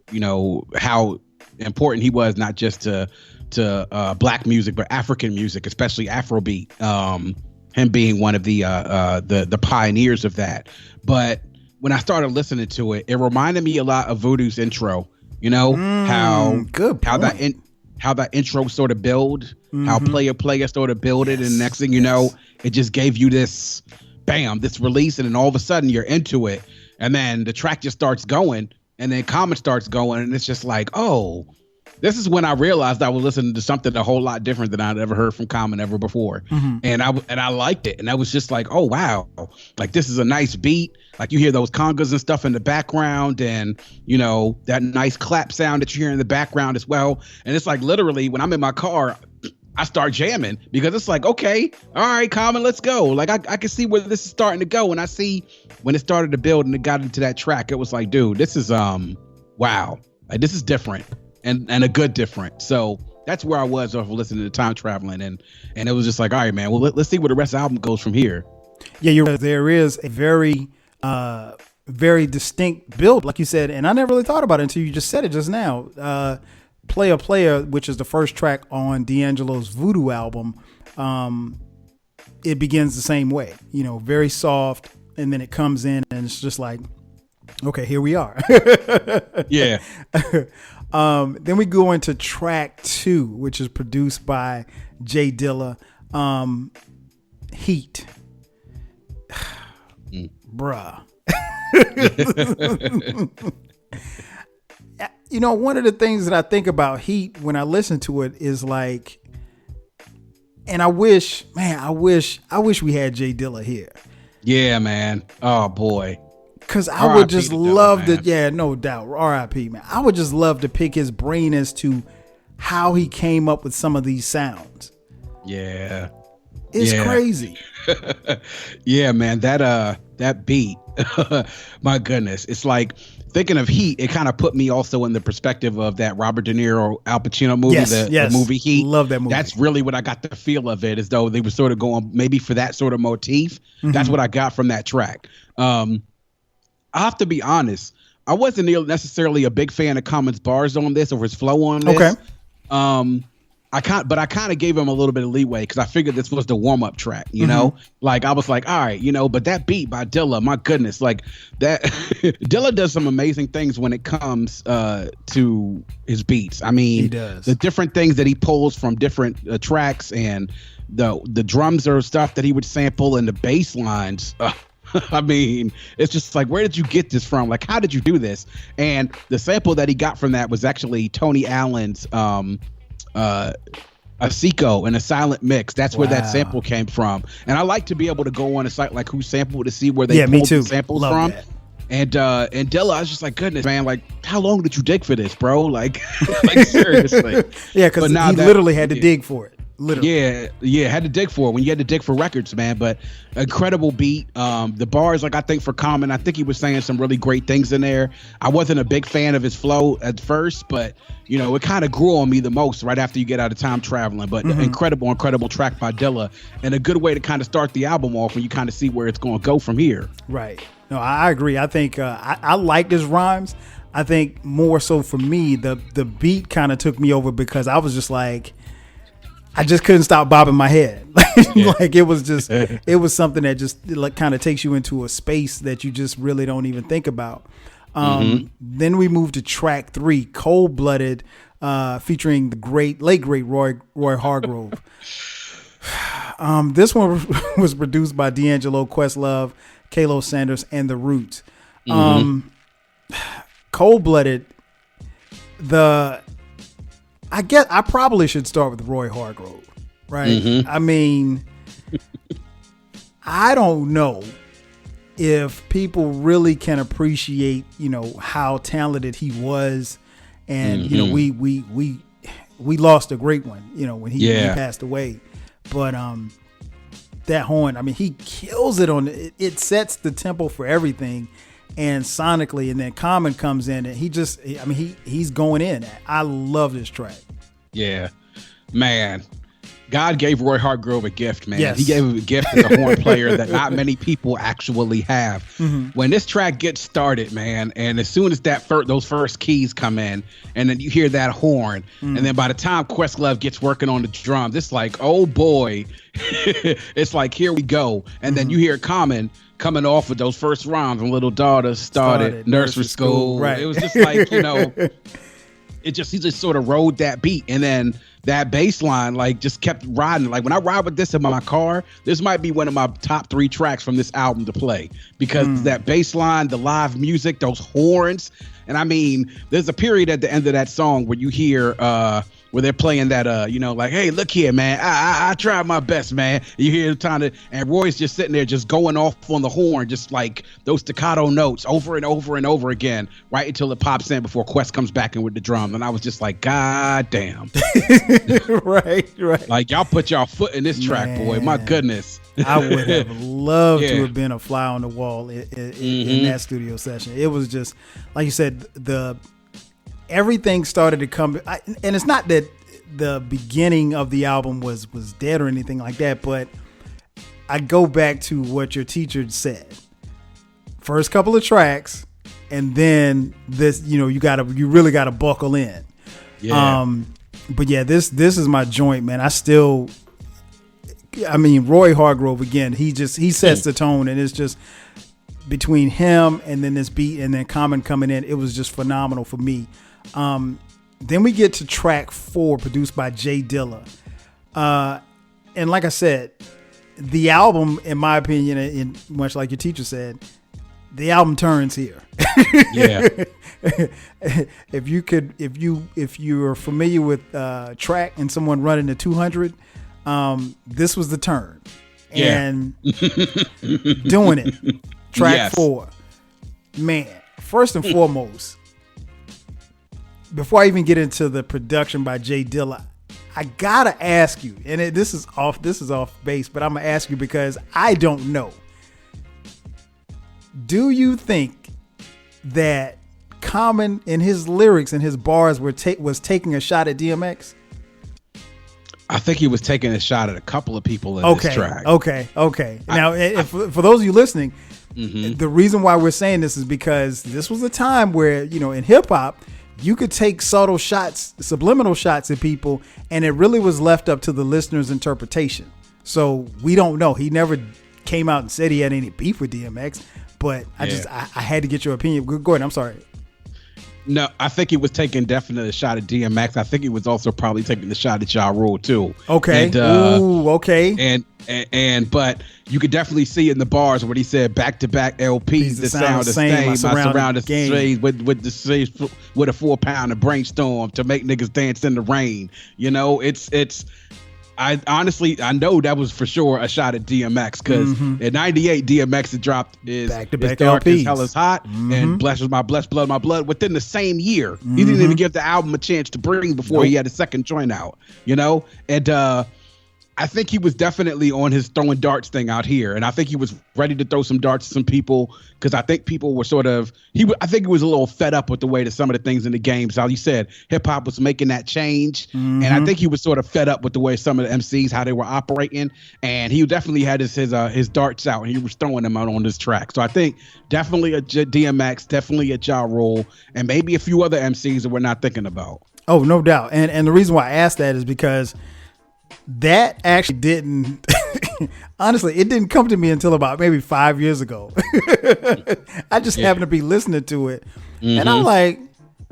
how important he was, not just to black music, but African music, especially Afrobeat. Him being one of the pioneers of that. But when I started listening to it, it reminded me a lot of Voodoo's intro. How that intro sort of build, how player sort of build it, and next thing you know, it just gave you this bam, this release, and then all of a sudden you're into it, and then the track just starts going, and then Common starts going, and it's just like, oh, this is when I realized I was listening to something a whole lot different than I'd ever heard from Common ever before. And I liked it. And I was just like, oh, wow, like this is a nice beat. Like you hear those congas and stuff in the background, and, you know, that nice clap sound that you hear in the background as well. And it's like literally when I'm in my car, I start jamming because it's like, okay, all right, Common, let's go. Like I can see where this is starting to go. And I see when it started to build and it got into that track, it was like, dude, this is wow, like this is different. And a good different. So that's where I was of listening to Time Traveling, and it was just like, all right, man. Well, let's see where the rest of the album goes from here. Yeah, there is a very, very distinct build, like you said, and I never really thought about it until you just said it just now. Player, which is the first track on D'Angelo's Voodoo album, it begins the same way. You know, very soft, and then it comes in, and it's just like, okay, here we are. Yeah. Then we go into track 2, which is produced by Jay Dilla. Heat. Bruh. You know, one of the things that I think about Heat when I listen to it is like, and I wish we had Jay Dilla here. Yeah, man. Oh boy. Cause I would just love to, yeah, no doubt. R.I.P. man. I would just love to pick his brain as to how he came up with some of these sounds. Yeah. It's crazy. Yeah, man. That beat, my goodness. It's like thinking of Heat, it kind of put me also in the perspective of that Robert De Niro, Al Pacino movie, the movie Heat. Love that movie. That's really what I got the feel of it, as though they were sort of going maybe for that sort of motif. That's what I got from that track. I have to be honest. I wasn't necessarily a big fan of Common's bars on this or his flow on this. Okay. I kind of gave him a little bit of leeway because I figured this was the warm up track, you know, like I was like, all right, you know, but that beat by Dilla, my goodness, like that Dilla does some amazing things when it comes to his beats. I mean, he does. The different things that he pulls from different tracks, and the drums or stuff that he would sample, and the bass lines. I mean, it's just like, where did you get this from? Like, how did you do this? And the sample that he got from that was actually Tony Allen's a Seco and a silent mix. That's where that sample came from. And I like to be able to go on a site like Who Sampled to see where they pulled the samples from. That. And Dilla, I was just like, goodness, man, like, how long did you dig for this, bro? Like, like seriously. Yeah, because he literally had to dig for it. Literally. Yeah, had to dig for it when you had to dig for records, man. But incredible beat. The bars, like I think for Common, I think he was saying some really great things in there. I wasn't a big fan of his flow at first, but you know, it kind of grew on me the most right after you get out of Time Traveling. But incredible track by Dilla, and a good way to kind of start the album off when you kind of see where it's going to go from here. Right. No, I agree. I think I like his rhymes. I think more so for me, the beat kind of took me over because I was just like, I just couldn't stop bobbing my head. Like it was just, it was something that just like kind of takes you into a space that you just really don't even think about. Then we moved to track 3, Cold Blooded, featuring the late great Roy Hargrove. This one was produced by D'Angelo, Questlove, Kalo Sanders, and The Roots. Cold Blooded, I guess I probably should start with Roy Hargrove, right? I mean, I don't know if people really can appreciate, you know, how talented he was, and you know, we lost a great one, you know, when he passed away. But that horn, I mean, he kills it on it. It sets the tempo for everything. And sonically, and then Common comes in, and he's going in. I love this track. Yeah, man. God gave Roy Hargrove a gift, man. Yes. He gave him a gift as a horn player that not many people actually have. When this track gets started, man, and as soon as those first keys come in, and then you hear that horn, and then by the time Questlove gets working on the drums, it's like, oh boy, it's like, here we go. And then you hear Common coming off with those first rhymes, and little daughter started nursery school. Right. It was just like, you know, he just sort of rode that beat, and then that bass line like just kept riding. Like when I ride with this in my car, this might be one of my top 3 tracks from this album to play, because that bass line, the live music, those horns. And I mean, there's a period at the end of that song where you hear where they're playing that, like, hey, look here, man, I tried my best, man. You hear and Roy's just sitting there just going off on the horn, just like those staccato notes over and over and over again, right until it pops in before Quest comes back in with the drum. And I was just like, God damn. Right. Like, y'all put y'all foot in this track, boy. My goodness. I would have loved to have been a fly on the wall in that studio session. It was just, like you said, everything started to come, and it's not that the beginning of the album was dead or anything like that, but I go back to what your teacher said. First couple of tracks, and then this, you really gotta buckle in. Yeah. But yeah, this is my joint, man. Roy Hargrove again. He sets the tone, and it's just between him and then this beat and then Common coming in. It was just phenomenal for me. Then we get to track 4, produced by Jay Dilla. And like I said, the album, in my opinion, and much like your teacher said, the album turns here. Yeah. if you are familiar with track and someone running the 200, this was the turn. Yeah. And doing it. Track 4. Man, first and foremost, before I even get into the production by Jay Dilla, I gotta ask you, and this is off base, but I'm gonna ask you because I don't know. Do you think that Common in his lyrics and his bars was taking a shot at DMX? I think he was taking a shot at a couple of people in this track. Okay. Now, for those of you listening, the reason why we're saying this is because this was a time where, in hip hop, you could take subtle shots, subliminal shots at people, and it really was left up to the listener's interpretation. So we don't know. He never came out and said he had any beef with DMX, but I had to get your opinion. Go ahead. I'm sorry. No, I think he was taking definitely a shot at DMX. I think he was also probably taking the shot at Ja Rule too. Okay. And, okay. But you could definitely see in the bars when he said back-to-back LPs, the sound the same. I surround the stage with a 4-pound of brainstorm to make niggas dance in the rain. It's. I know that was for sure a shot at DMX, because in '98 DMX had dropped his Dark as Hell Is Hot and Blessed Was My Blessed Blood My Blood within the same year. He didn't even give the album a chance to breathe before he had a second joint out. And I think he was definitely on his throwing darts thing out here, and I think he was ready to throw some darts at some people, because I think people were I think he was a little fed up with the way that some of the things in the games, how you said hip hop was making that change, and I think he was sort of fed up with the way some of the MCs, how they were operating, and he definitely had his darts out, and he was throwing them out on this track. So I think definitely a DMX, definitely a Ja Rule, and maybe a few other MCs that we're not thinking about. Oh, no doubt, and the reason why I asked that is because that actually didn't honestly, it didn't come to me until about maybe 5 years ago. I just happened to be listening to it, and I'm like,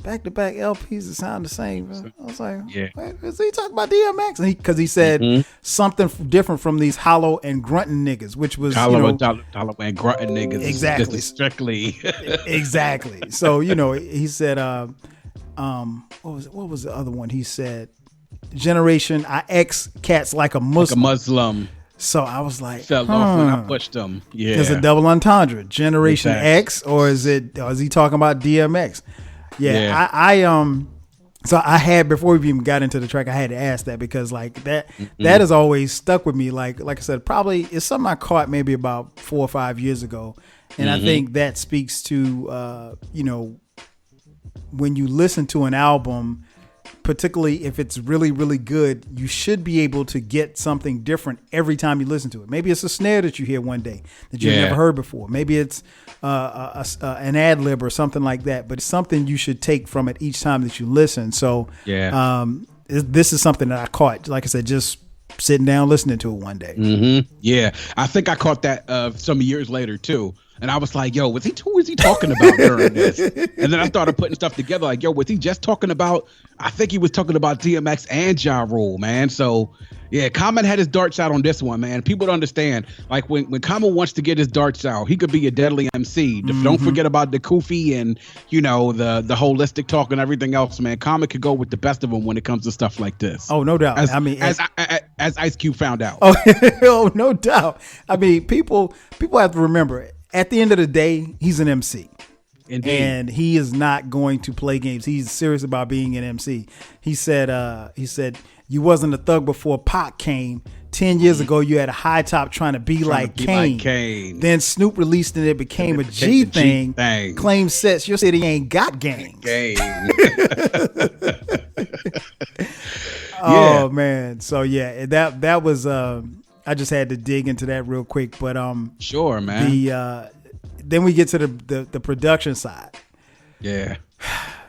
back-to-back LPs that sound the same. I was like, wait, is he talking about DMX? Because he said something different from these hollow and grunting niggas, which was hollow and grunting niggas. Exactly. Strictly. Exactly. So he said, what was the other one? He said, Generation X cats like a Muslim. Like a Muslim. So I was like, fell off when I pushed them. Yeah. Is it double entendre? Generation X, or is he talking about DMX? Yeah. I so I had, before we even got into the track, I had to ask that, because like that has always stuck with me. Like I said, probably it's something I caught maybe about 4 or 5 years ago. And I think that speaks to when you listen to an album, particularly if it's really, really good, you should be able to get something different every time you listen to it. Maybe it's a snare that you hear one day that you've never heard before. Maybe it's an ad lib or something like that, but it's something you should take from it each time that you listen. So this is something that I caught, like I said, just sitting down listening to it one day. Mm-hmm. Yeah, I think I caught that some years later too. And I was like, yo, who was he talking about during this? And then I started putting stuff together like, yo, was he just talking about, I think he was talking about DMX and Ja Rule, man. So, yeah, Common had his darts out on this one, man. People don't understand. Like, when Common wants to get his darts out, he could be a deadly MC. Don't forget about the Koofy and, you know, the holistic talk and everything else, man. Common could go with the best of them when it comes to stuff like this. Oh, no doubt. As Ice Cube found out. Oh, no doubt. I mean, people have to remember it. At the end of the day, he's an MC. Indeed. And he is not going to play games. He's serious about being an MC. He said, you wasn't a thug before Pac came. 10 years ago, you had a high top trying to be like Kane. Then Snoop released it became a G thing. Claim sets your city ain't got gangs. Oh, man. So, yeah, that was... I just had to dig into that real quick, but sure, man. Then we get to the production side. Yeah,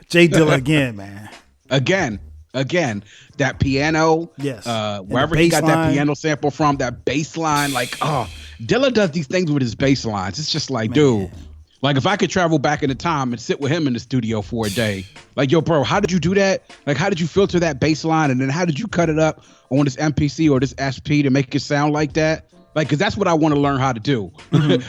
Jay Dilla again, man. Again, that piano. Yes. Wherever he got that piano sample from, that bass line, like, Dilla does these things with his bass lines. It's just like, dude. Like, if I could travel back in the time and sit with him in the studio for a day, like, yo, bro, how did you do that? Like, how did you filter that bass line? And then how did you cut it up on this MPC or this SP to make it sound like that? Like, because that's what I want to learn how to do.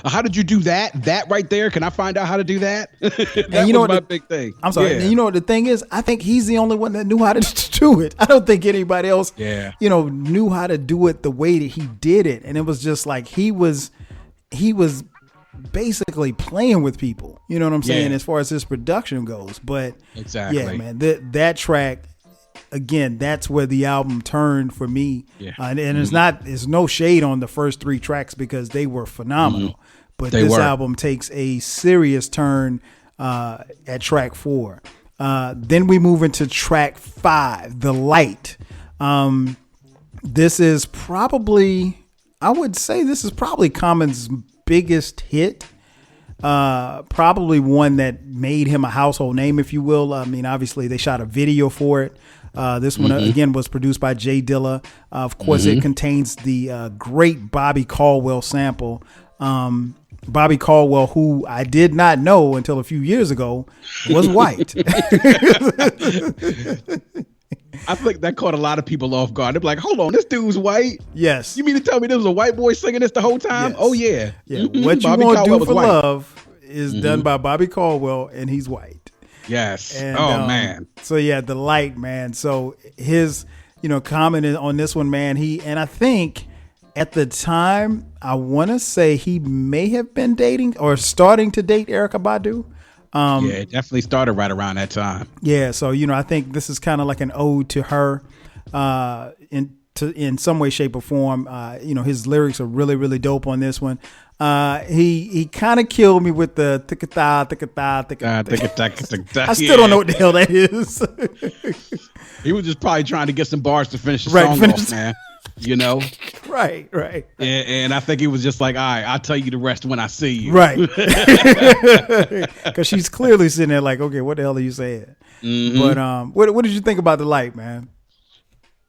How did you do that? That right there? Can I find out how to do that? That you know was my big thing. I'm sorry. Yeah. And you know what the thing is? I think he's the only one that knew how to do it. I don't think anybody else, knew how to do it the way that he did it. And it was just like he was basically playing with people, you know what I'm saying, as far as his production goes. But exactly, yeah, man, that track again, that's where the album turned for me. And it's no shade on the first 3 tracks because they were phenomenal, but this album takes a serious turn at track 4. Then we move into track 5, The Light. This is probably, I would say this is probably Common's biggest hit, probably one that made him a household name, if you will. I mean, obviously they shot a video for it. This one again was produced by Jay Dilla. Of course, it contains the great Bobby Caldwell sample. Bobby Caldwell, who I did not know until a few years ago, was white. I think that caught a lot of people off guard. They're like, hold on, this dude's white? Yes. You mean to tell me there was a white boy singing this the whole time? Yes. Oh, yeah. Yeah. What You Want to Do for Love is done by Bobby Caldwell, and he's white. Yes. And, man. So, yeah, The Light, man. So his, comment on this one, man, and I think at the time, I want to say he may have been dating or starting to date Erykah Badu. It definitely started right around that time. Yeah, so I think this is kind of like an ode to her, in some way, shape, or form. His lyrics are really, really dope on this one. He kind of killed me with the ticka-ta. I still don't know what the hell that is. He was just probably trying to get some bars to finish the song off, man. Right. And I think he was just like, all right, I'll tell you the rest when I see you. Right. Because she's clearly sitting there like, okay, what the hell are you saying? But what did you think about The Light, man?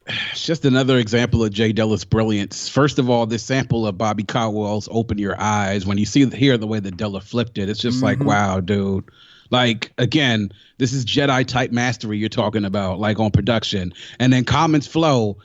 It's just another example of Jay Dilla's brilliance. First of all, this sample of Bobby Caldwell's "Open Your Eyes," when you hear the way that Dilla flipped it, it's just like, wow, dude. Like, again, this is Jedi type mastery you're talking about, like on production. And then Common's flow,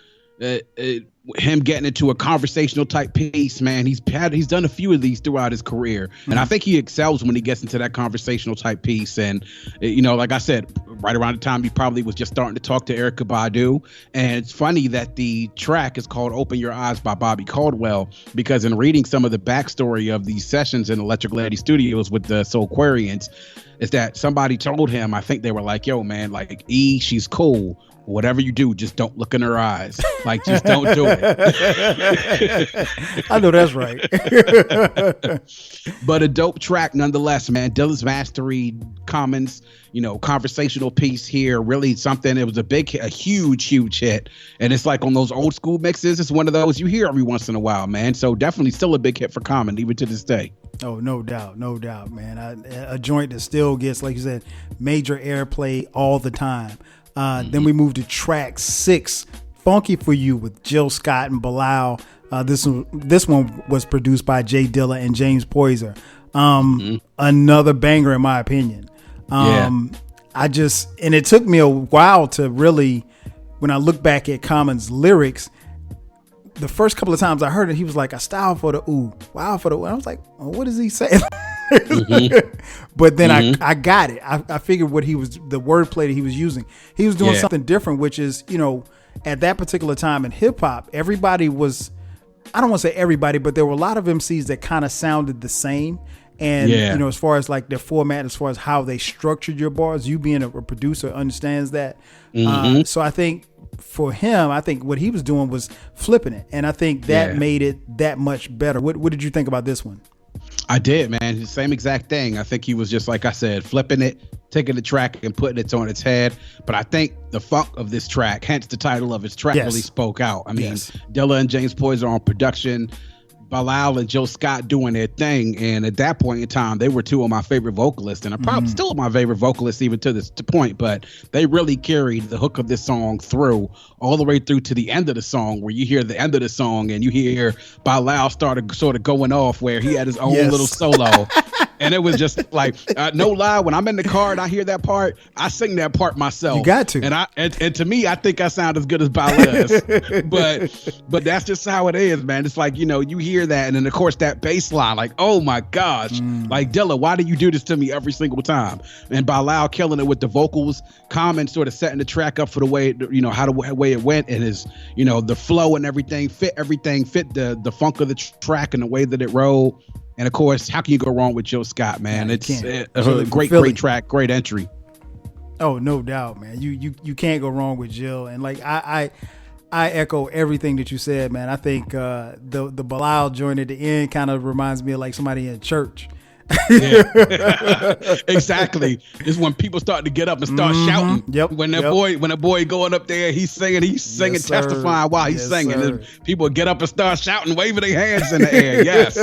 him getting into a conversational type piece, man. He's done a few of these throughout his career, and I think he excels when he gets into that conversational type piece. And like I said, right around the time he probably was just starting to talk to Erykah Badu. And it's funny that the track is called "Open Your Eyes" by Bobby Caldwell, because in reading some of the backstory of these sessions in Electric Lady Studios with the Soulquarians, is that somebody told him, I think they were like, yo, man, like, she's cool. Whatever you do, just don't look in her eyes. Like, just don't do it. I know that's right. But a dope track nonetheless, man. Dilla's mastery, Common's, conversational piece here. Really something. It was a huge hit. And it's like on those old school mixes, it's one of those you hear every once in a while, man. So definitely still a big hit for Common, even to this day. Oh, no doubt, man. A joint that still gets, like you said, major airplay all the time. Then we move to track 6, Funky for You with Jill Scott and Bilal. This one was produced by Jay Dilla and James Poyser. Another banger in my opinion. And it took me a while to really, when I look back at Common's lyrics, the first couple of times I heard it, he was like, "A style for the ooh, wow for the ooh." And I was like, well, what does he say? But then I got it. I figured what he was, the wordplay that he was using. He was doing something different, which is, at that particular time in hip hop, everybody was, I don't want to say everybody, but there were a lot of MCs that kind of sounded the same. And, as far as like their format, as far as how they structured your bars, you being a producer understands that. So I think for him, what he was doing was flipping it. And I think that made it that much better. What did you think about this one? I did, man. The same exact thing. I think he was just, like I said, flipping it, taking the track and putting it on its head. But I think the funk of this track, hence the title of his track, really spoke out. I mean, Dilla and James Poyser on production, Bilal and Jill Scott doing their thing, and at that point in time, they were two of my favorite vocalists, and are probably still my favorite vocalists even to this point. But they really carried the hook of this song through, all the way through to the end of the song, where you hear the end of the song and you hear Bilal started sort of going off, where he had his own little solo. And it was just like, no lie, when I'm in the car and I hear that part, I sing that part myself. You got to. And to me, I think I sound as good as Bilal. but that's just how it is, man. It's like, you hear that, and then of course that bass line, like, oh my gosh, like, Dilla, why do you do this to me every single time? And Bilal killing it with the vocals, Common sort of setting the track up for the way, how the way it went, and his, the flow and everything fit the funk of the track and the way that it rolled. And of course, how can you go wrong with Jill Scott, man? It's a great track, great entry. Oh, no doubt, man. You can't go wrong with Jill. And like I echo everything that you said, man. I think the Bilal joint at the end kind of reminds me of like somebody in church. Exactly. It's when people start to get up and start shouting. When a boy going up there, he's singing, testifying while he's singing. And people get up and start shouting, waving their hands in the air. Yes,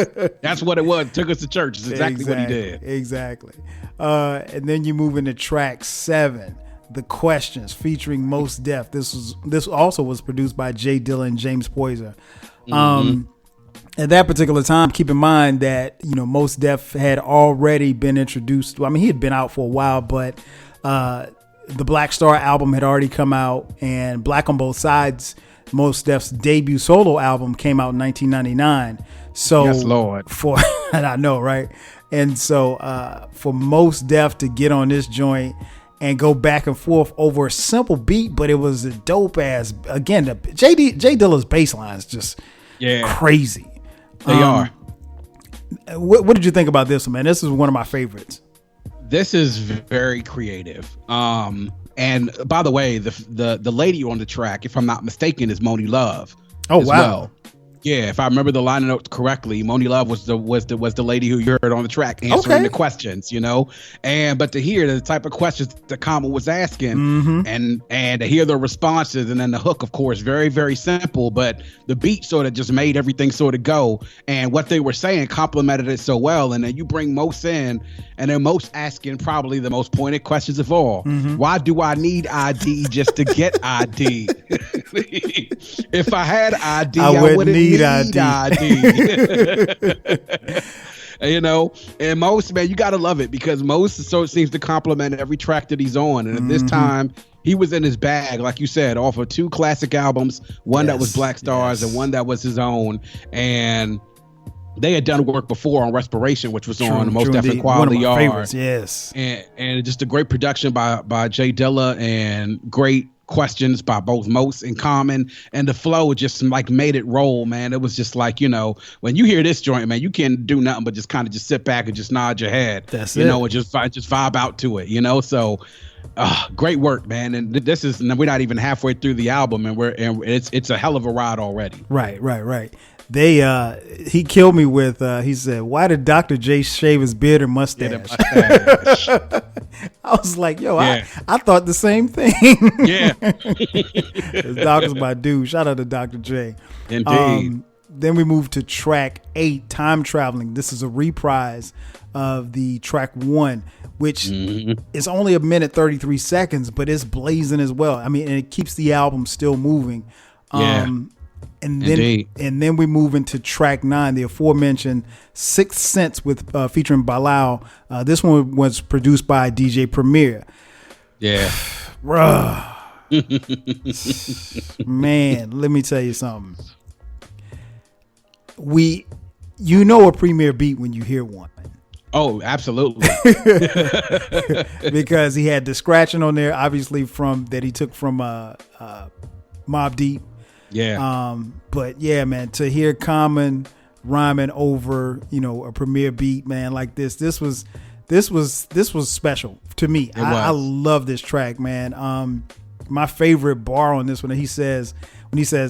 that's what it was. Took us to church. It's exactly what he did. Exactly. And then you move into track 7. The Questions, featuring Mos Def. This also was produced by Jay Dilla and James Poyser. At that particular time, keep in mind that, Mos Def had already been introduced. I mean, he had been out for a while, but the Black Star album had already come out, and Black on Both Sides, Mos Def's debut solo album, came out in 1999. So, yes, Lord. And I know, right? And so for Mos Def to get on this joint and go back and forth over a simple beat, but it was a dope ass. Again, Jay Dilla's bass line is just crazy. They are. What did you think about this one, man? This is one of my favorites. This is very creative. And by the way, the lady on the track, if I'm not mistaken, is Moni Love. Oh, wow. Well. Yeah, if I remember the line notes correctly, Moni Love was the lady who you heard on the track answering the questions, but to hear the type of questions that Common was asking and to hear the responses, and then the hook, of course, very, very simple, but the beat sort of just made everything sort of go, and what they were saying complemented it so well. And then you bring Mos in, and then Mos asking probably the most pointed questions of all. Why do I need ID just to get ID? If I had ID, I wouldn't need ID. And Mos, man, you gotta love it, because Mos so seems to compliment every track that he's on. And at this time, he was in his bag, like you said, off of 2 classic albums, one that was Black Stars and one that was his own. And they had done work before on Respiration, which was on the Most Definitely Quality Yard. Favorites, yes. And just a great production by Jay Dilla, and great questions by both Mos and Common, and the flow just like made it roll, man. It was just like, when you hear this joint, man, you can't do nothing but just kind of just sit back and just nod your head. That's it. And just vibe out to it, so great work, man. And this is, we're not even halfway through the album, and it's a hell of a ride already. Right. He killed me with, he said, "Why did Dr. J shave his beard and mustache?" I was like, yo, I thought the same thing. Yeah. Doc's my dude. Shout out to Dr. J. Indeed. Then we move to track 8, Time Traveling. This is a reprise of the track 1, which is only 1 minute 33 seconds, but it's blazing as well. I mean, and it keeps the album still moving. Yeah. And then we move into track 9, the aforementioned Sixth Sense with featuring Bilal. This one was produced by DJ Premier. Yeah. Bruh. Man, let me tell you something. You know a Premier beat when you hear one. Oh, absolutely. Because he had the scratching on there, obviously that he took from Mobb Deep. Yeah. But yeah, man, to hear Common rhyming over, a Premier beat, man, like this was special to me. I love this track, man. My favorite bar on this one, when he says,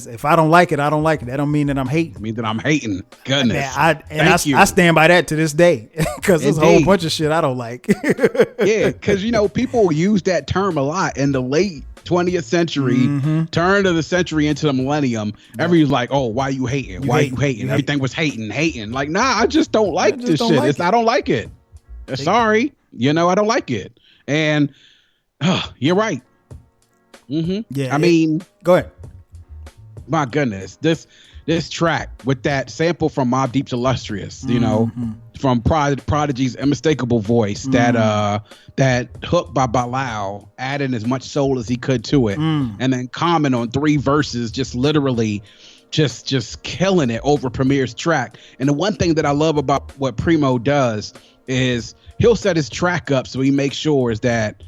if I don't like it, I don't like it. That don't mean that I'm hating. Goodness. Man, I stand by that to this day because there's a whole bunch of shit I don't like. Yeah, because, people use that term a lot in the late 20th century, turn of the century into the millennium. Everybody's like, oh, why you hating? Why you hating? Everything was hating. Like, nah, I just don't like this shit. I don't like it. Sorry. I don't like it. And you're right. Yeah. I mean, go ahead. My goodness, this track with that sample from Mobb Deep's Illustrious, from Prodigy's unmistakable voice, that hook by Bilal, adding as much soul as he could to it, and then Common on 3 verses, just literally just killing it over Premier's track. And the one thing that I love about what Primo does is he'll set his track up so he makes sure is that,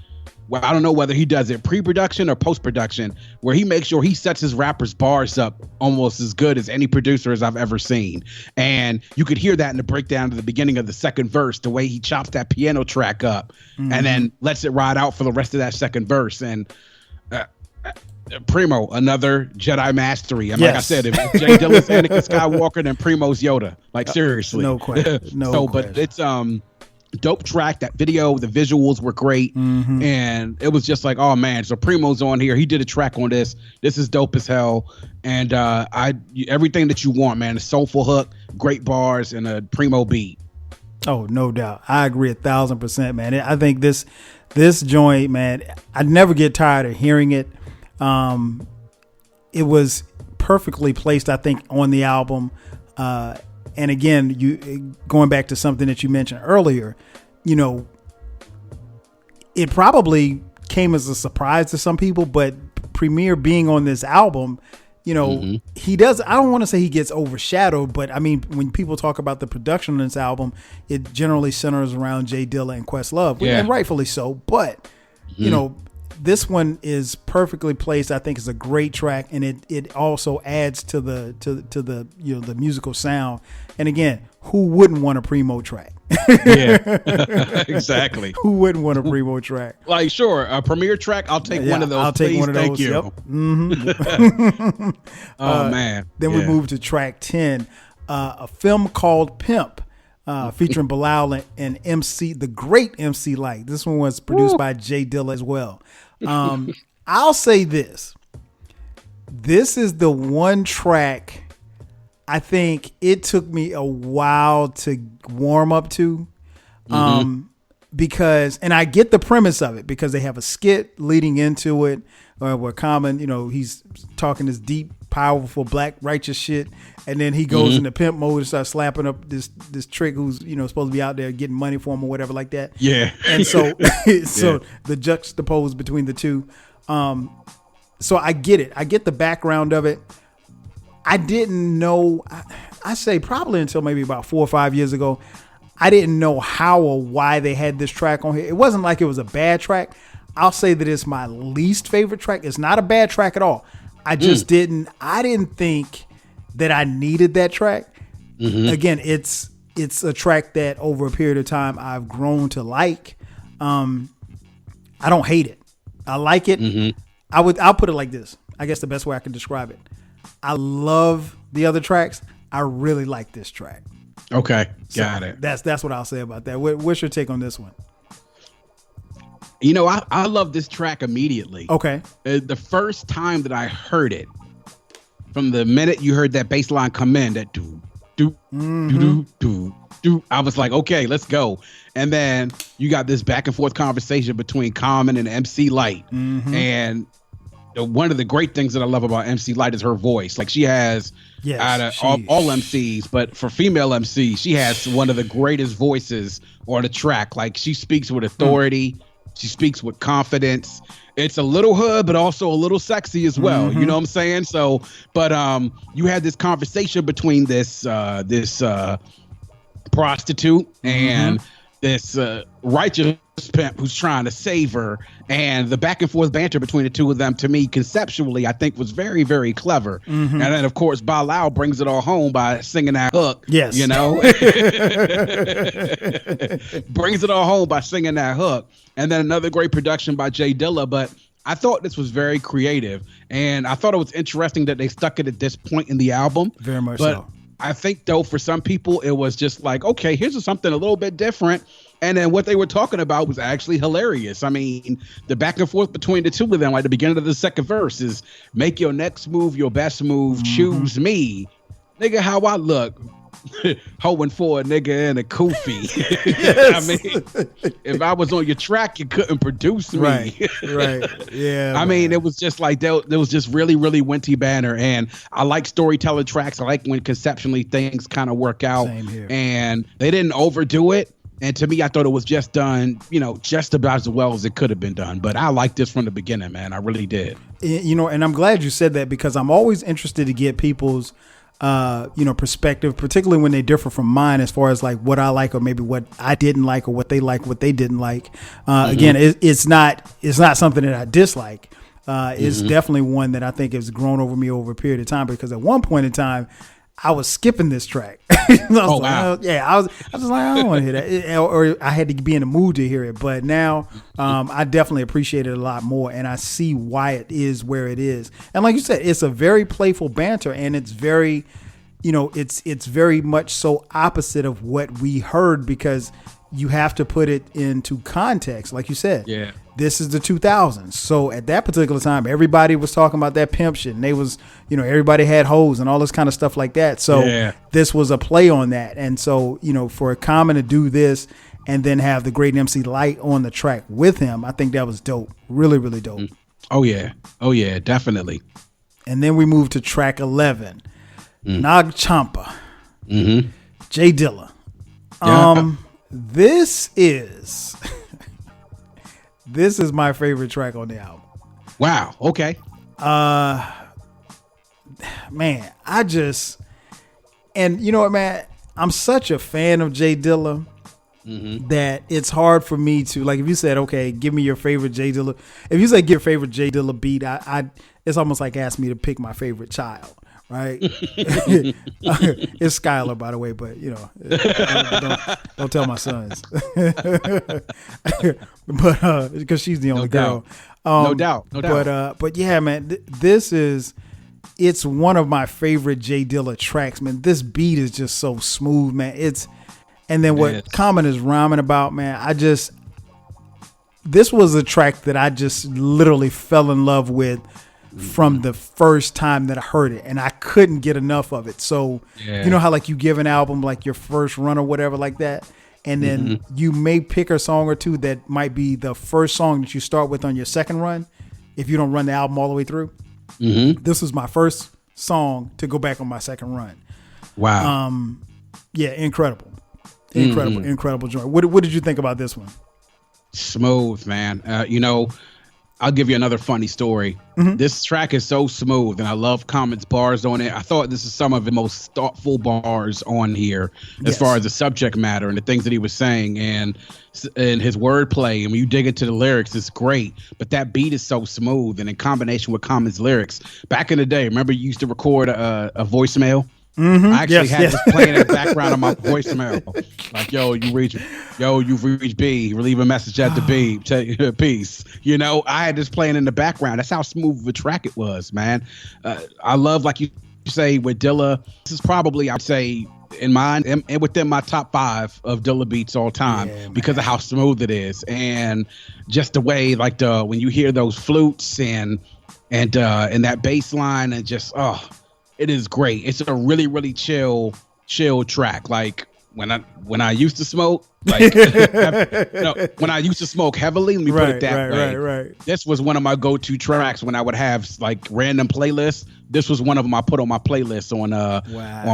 well, I don't know whether he does it pre-production or post-production, where he makes sure he sets his rappers' bars up almost as good as any producer as I've ever seen. And you could hear that in the breakdown at the beginning of the second verse, the way he chops that piano track up and then lets it ride out for the rest of that second verse. And Primo, another Jedi mastery. And like I said, if Jay Dilla's Anakin Skywalker, then Primo's Yoda. Like, seriously. No question. But it's dope track. That video, the visuals were great, and it was just like, oh man, so Primo's on here, he did a track on this is dope as hell. And everything that you want, man, a soulful hook, great bars, and a Primo beat. Oh, no doubt. I agree 1,000%, man. I think this joint, man, I never get tired of hearing it. It was perfectly placed, I think, on the album. And again, you going back to something that you mentioned earlier, it probably came as a surprise to some people, but Premier being on this album, he does. I don't want to say he gets overshadowed, but I mean, when people talk about the production on this album, it generally centers around Jay Dilla and Questlove, and rightfully so. But this one is perfectly placed. I think it's a great track, and it also adds to the the musical sound. And again, who wouldn't want a Primo track? Yeah, exactly. Who wouldn't want a Primo track? Like, sure, a Premier track. I'll take one of those. I'll take one of those. Thank you. Yep. Oh man. Then we move to track 10, a film called Pimp. Featuring Bilal and MC, the great MC Light. This one was produced by Jay Dilla as well. I'll say this. This is the one track I think it took me a while to warm up to. Because, and I get the premise of it, because they have a skit leading into it where Common, he's talking this deep, powerful, black, righteous shit. And then he goes into pimp mode and starts slapping up this trick who's, supposed to be out there getting money for him or whatever like that. Yeah. And so, the juxtapose between the two. So I get it. I get the background of it. I didn't know, I say probably until maybe about 4 or 5 years ago, I didn't know how or why they had this track on here. It wasn't like it was a bad track. I'll say that it's my least favorite track. It's not a bad track at all. I just didn't think that I needed that track. Again, it's a track that over a period of time I've grown to like. I don't hate it. I like it. I'll put it like this. I guess the best way I can describe it. I love the other tracks. I really like this track. Okay, got it. That's what I'll say about that. What's your take on this one? I love this track immediately. Okay. The first time that I heard it, from the minute you heard that bass line come in, that do do do do do, I was like, okay, let's go. And then you got this back and forth conversation between Common and MC Light, and one of the great things that I love about MC Light is her voice. Like she has, out of all MCs, but for female MCs, she has one of the greatest voices on the track. Like she speaks with authority. She speaks with confidence. It's a little hood, but also a little sexy as well. You know what I'm saying? So, but you had this conversation between this prostitute and this righteous pimp who's trying to save her, and the back and forth banter between the two of them, to me, conceptually, I think was very, very clever. And then, of course, Bilal brings it all home by singing that hook. Yes, you know, brings it all home by singing that hook. And then another great production by Jay Dilla. But I thought this was very creative, and I thought it was interesting that they stuck it at this point in the album. Very much but so. I think, though, for some people, it was just like, okay, here's something a little bit different. And then what they were talking about was actually hilarious. I mean, the back and forth between the two of them, like the beginning of the second verse is, make your next move your best move, choose me. Nigga, how I look. Hoeing for a nigga in a kufi. I mean, if I was on your track, you couldn't produce me. Right. Yeah. I mean, it was just like there was just really, really Winty banner, and I like storytelling tracks. I like when conceptually things kind of work out. Same here. And they didn't overdo it. And to me, I thought it was just done, just about as well as it could have been done. But I liked this from the beginning, man. I really did. And I'm glad you said that, because I'm always interested to get people's perspective, particularly when they differ from mine, as far as like what I like or maybe what I didn't like, or what they like, what they didn't like. Again, it's not something that I dislike. It's definitely one that I think has grown over me over a period of time, because at one point in time, I was skipping this track. Wow. I was just like, I don't want to hear that, or I had to be in the mood to hear it. But now, I definitely appreciate it a lot more, and I see why it is where it is. And like you said, it's a very playful banter, and it's very, it's very much so opposite of what we heard, because you have to put it into context, like you said. Yeah. This is the 2000s. So at that particular time, everybody was talking about that pimp shit, and they was, everybody had hoes and all this kind of stuff like that. So this was a play on that. And so, for Common to do this and then have the great MC Light on the track with him, I think that was dope. Really, really dope. Oh yeah, definitely. And then we moved to track 11, Nag Champa, Jay Dilla. This is my favorite track on the album. Wow. Okay. Man, and you know what, man, I'm such a fan of Jay Dilla that it's hard for me to, like, if you said, okay, give me your favorite Jay Dilla. If you say give your favorite Jay Dilla beat, it's almost like asking me to pick my favorite child. Right, it's Skylar, by the way, but don't tell my sons. But because she's the only girl, no doubt. But yeah, man, it's one of my favorite Jay Dilla tracks, man. This beat is just so smooth, man. And then what Common is rhyming about, man. This was a track that I just literally fell in love with from the first time that I heard it, and I couldn't get enough of it. So you know how like you give an album like your first run or whatever like that, and then you may pick a song or two that might be the first song that you start with on your second run if you don't run the album all the way through. This was my first song to go back on my second run. Wow. Yeah, incredible joint. What did you think about this one? Smooth, man. I'll give you another funny story. This track is so smooth, and I love Common's bars on it. I thought this is some of the most thoughtful bars on here as far as the subject matter and the things that he was saying and his wordplay. And when you dig into the lyrics, it's great. But that beat is so smooth, and in combination with Common's lyrics. Back in the day, remember you used to record a voicemail? I actually had this playing in the background of my voicemail. Like, you've reached B. Leave a message at the B. Peace. I had this playing in the background. That's how smooth of a track it was, man. I love, like you say, with Dilla. This is probably, I'd say, in mine and within my top 5 of Dilla beats all time because of how smooth it is, and just the way, like when you hear those flutes and that bass line, and just it is great. It's a really, really chill track. Like when I used to smoke, like when I used to smoke heavily, let me put it that way. Right. This was one of my go-to tracks when I would have like random playlists. This was one of them I put on my playlist on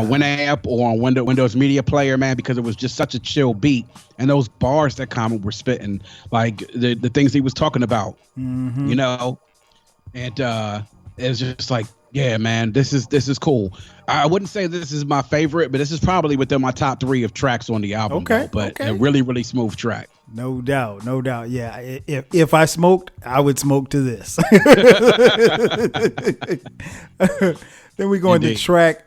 Winamp or on Windows Media Player, man, because it was just such a chill beat, and those bars that Common were spitting, like the things he was talking about, you know, and it was just like, yeah, man, this is cool. I wouldn't say this is my favorite, but this is probably within my top 3 of tracks on the album. But a really, really smooth track. No doubt. Yeah, if I smoked, I would smoke to this. Then we go into track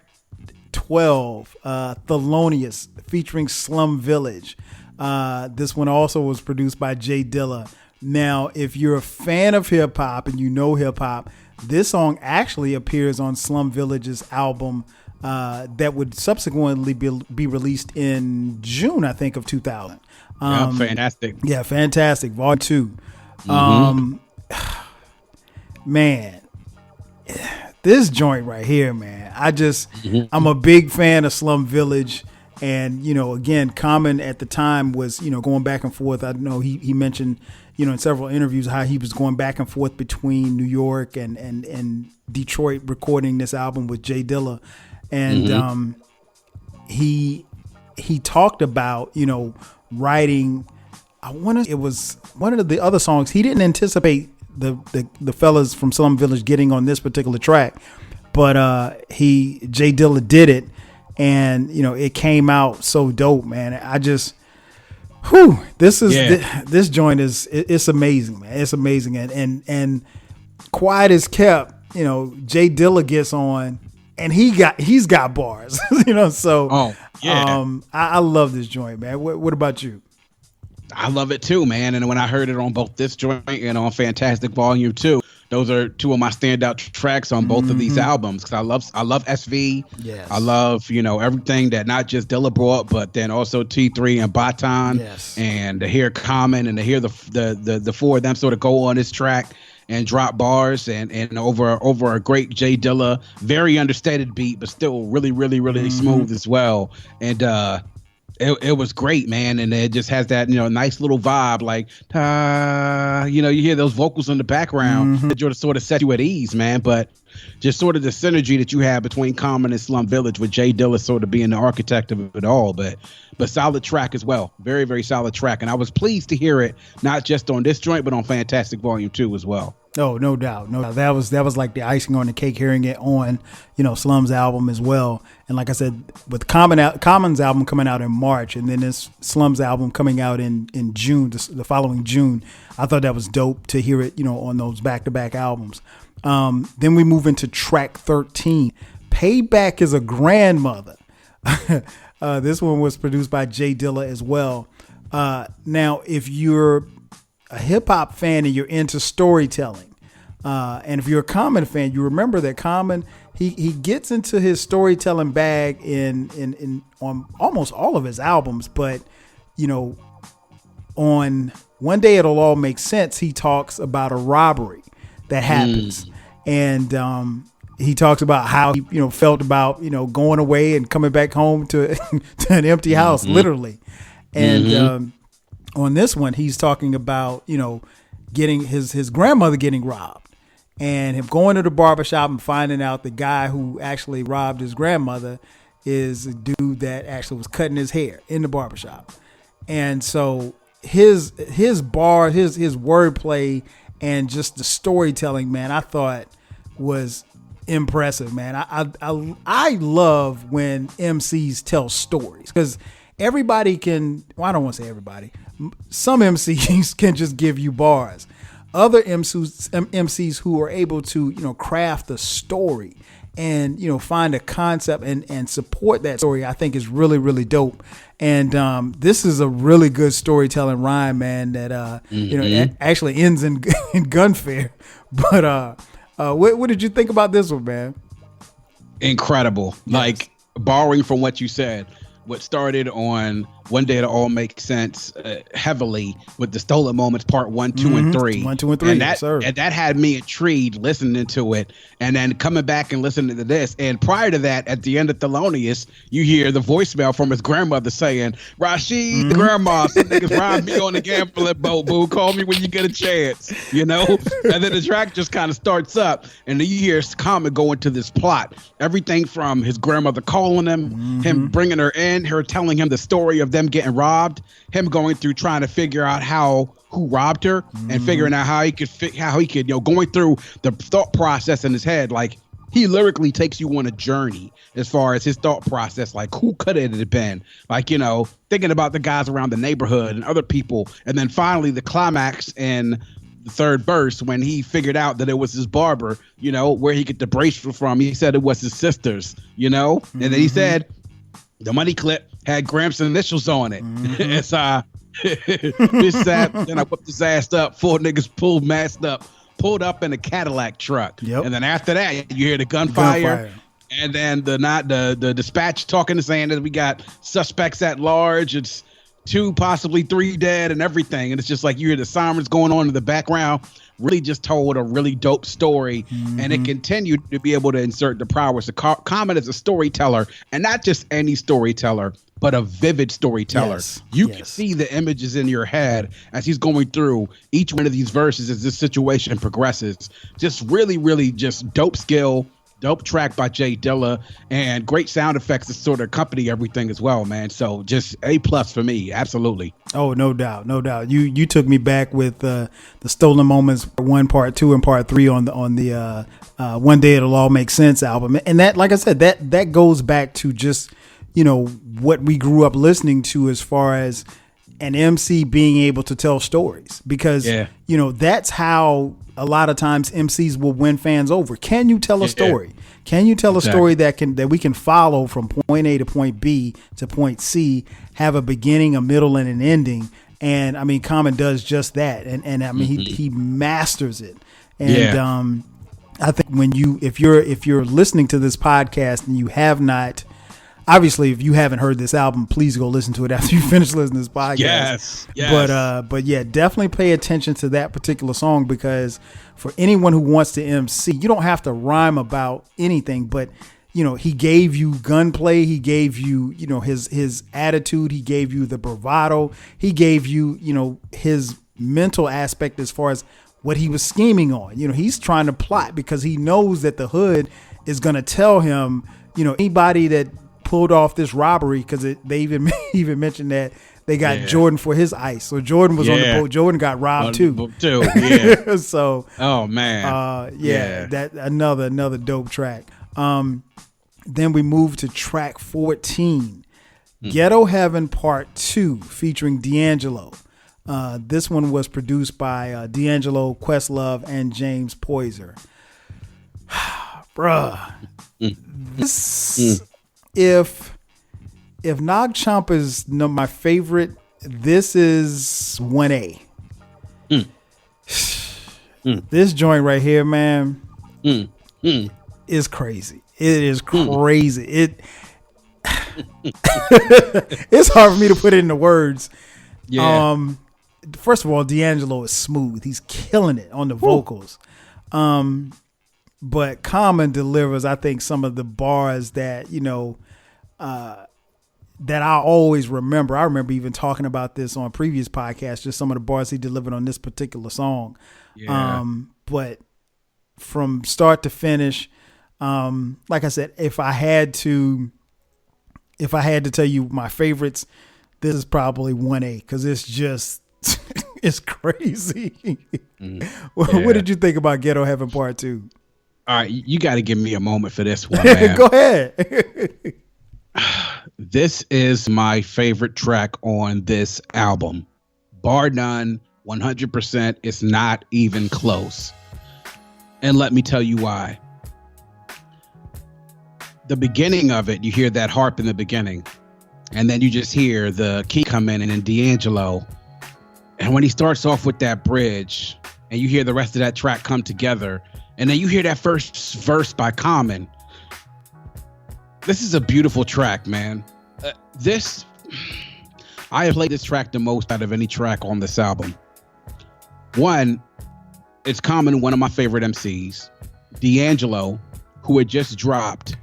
12, Thelonious featuring Slum Village. This one also was produced by Jay Dilla. Now, if you're a fan of hip hop and you know hip hop, this song actually appears on Slum Village's album that would subsequently be released in June, I think, of 2000. Fantastic. Yeah, fantastic. Volume 2. Man, this joint right here, man. I'm a big fan of Slum Village. And, you know, again, Common at the time was, you know, going back and forth. I know he mentioned, you know, in several interviews how he was going back and forth between New York and Detroit recording this album with Jay Dilla. And he talked about, you know, writing, it was one of the other songs. He didn't anticipate the fellas from Slum Village getting on this particular track, but Jay Dilla did it. And, you know, it came out so dope, man. This joint it's amazing, man. It's amazing. And quiet as kept, you know, Jay Dilla gets on and he's got bars, you know, so, I love this joint, man. What about you? I love it too, man. And when I heard it on both this joint and on Fantastic Volume 2, those are two of my standout tracks on both of these albums, because I love SV. Yes. I love, you know, everything that not just Dilla brought, but then also T3 and Batan. Yes. And to hear Common and to hear the four of them sort of go on this track and drop bars and over a great Jay Dilla, very understated beat, but still really, really, really smooth as well. And it was great, man, and it just has that, you know, nice little vibe, like, you know, you hear those vocals in the background that sort of set you at ease, man. But just sort of the synergy that you have between Common and Slum Village, with Jay Dilla sort of being the architect of it all. But solid track as well, very, very solid track, and I was pleased to hear it not just on this joint, but on Fantastic Volume 2 as well. Oh, no doubt. That was like the icing on the cake, hearing it on, you know, Slum's album as well. And like I said, with Common's album coming out in March, and then this Slum's album coming out in June, the following June, I thought that was dope to hear it, you know, on those back-to-back albums. Then we move into track 13, Payback is a Grandmother. This one was produced by Jay Dilla as well. Now, if you're a hip hop fan and you're into storytelling, and if you're a Common fan, you remember that Common, he gets into his storytelling bag in on almost all of his albums, but, you know, on One Day It'll All Make Sense, he talks about a robbery that happens, and he talks about how he, you know, felt about, you know, going away and coming back home to to an empty house, literally, and on this one, he's talking about, you know, getting his grandmother getting robbed, and him going to the barbershop and finding out the guy who actually robbed his grandmother is a dude that actually was cutting his hair in the barbershop. And so his wordplay and just the storytelling, man, I thought was impressive, man. I love when MCs tell stories, because everybody can, well, I don't want to say everybody. Some MCs can just give you bars. Other MCs who are able to, you know, craft a story and, you know, find a concept and support that story, I think is really, really dope. And this is a really good storytelling rhyme, man, that, you know, actually ends in gunfare. But what did you think about this one, man? Incredible. Yes. Like, borrowing from what you said, what started on One Day It'll All Make Sense heavily with the Stolen Moments Part 1, 2, and 3. 1, 2, and 3, and yes, sir. And that had me intrigued listening to it, and then coming back and listening to this. And prior to that, at the end of Thelonious, you hear the voicemail from his grandmother saying, Rashid, the grandma, some niggas robbed me on the gambling boat, boo. Call me when you get a chance, you know? And then the track just kind of starts up, and then you hear Common go into this plot. Everything from his grandmother calling him bringing her in, her telling him the story of them getting robbed, him going through trying to figure out who robbed her, and figuring out how he could, going through the thought process in his head. Like, he lyrically takes you on a journey as far as his thought process. Like, who could it have been? Like, thinking about the guys around the neighborhood and other people. And then finally the climax in the third verse, when he figured out that it was his barber, where he get the bracelet from. He said it was his sister's, and then he said the money clip had Gramps' initials on it. It's bitch sat, then I whipped his ass up, 4 niggas pulled up in a Cadillac truck. Yep. And then after that, you hear the gunfire. And then the dispatch talking and saying that we got suspects at large. It's 2, possibly 3 dead and everything. And it's just like you hear the sirens going on in the background. Really just told a really dope story. And it continued to be able to insert the prowess of Common as a storyteller, and not just any storyteller, but a vivid storyteller. You can see the images in your head as he's going through each one of these verses as this situation progresses. Just really, really just dope skill. Dope track by Jay Dilla, and great sound effects to sort of accompany everything as well, man. So just A+ for me, absolutely. Oh, no doubt, no doubt. You took me back with the Stolen Moments Part 1, Part 2, and Part 3 on the One Day It'll All Make Sense album, and that, like I said, that goes back to just what we grew up listening to as far as an MC being able to tell stories, because that's how a lot of times MCs will win fans over. Can you tell a story? Can you tell a story that we can follow from point A to point B to point C, have a beginning, a middle, and an ending? And I mean, Common does just that, and I mean he masters it. And I think if you're listening to this podcast and you have not. Obviously, if you haven't heard this album, please go listen to it after you finish listening to this podcast. Yes. But yeah, definitely pay attention to that particular song, because for anyone who wants to MC, you don't have to rhyme about anything, but he gave you gunplay, he gave you, his attitude, he gave you the bravado, he gave you, his mental aspect as far as what he was scheming on. He's trying to plot because he knows that the hood is going to tell him, anybody that pulled off this robbery, because they even mentioned that they got Jordan for his ice. So Jordan was on the boat. Jordan got robbed too. So oh man, that another dope track. Then we move to track 14, Ghetto Heaven Part 2, featuring D'Angelo. This one was produced by D'Angelo, Questlove, and James Poyser. Bruh, this. If Nog Chomp is my favorite, this is 1A. This joint right here, man, is crazy. It is crazy. It's hard for me to put it into words. First of all, D'Angelo is smooth. He's killing it on the vocals. But Common delivers, I think, some of the bars that, that I always remember. I remember even talking about this on previous podcasts, just some of the bars he delivered on this particular song. But from start to finish, like I said, if I had to tell you my favorites, this is probably 1A, because it's just it's crazy. What did you think about Ghetto Heaven Part 2? All right, you got to give me a moment for this one, man. Go ahead. This is my favorite track on this album. Bar none, 100%. It's not even close. And let me tell you why. The beginning of it, you hear that harp in the beginning. And then you just hear the key come in, and then D'Angelo. And when he starts off with that bridge, and you hear the rest of that track come together, and then you hear that first verse by Common. This is a beautiful track, man. This, I have played this track the most out of any track on this album. One, it's Common, one of my favorite MCs, D'Angelo, who had just dropped.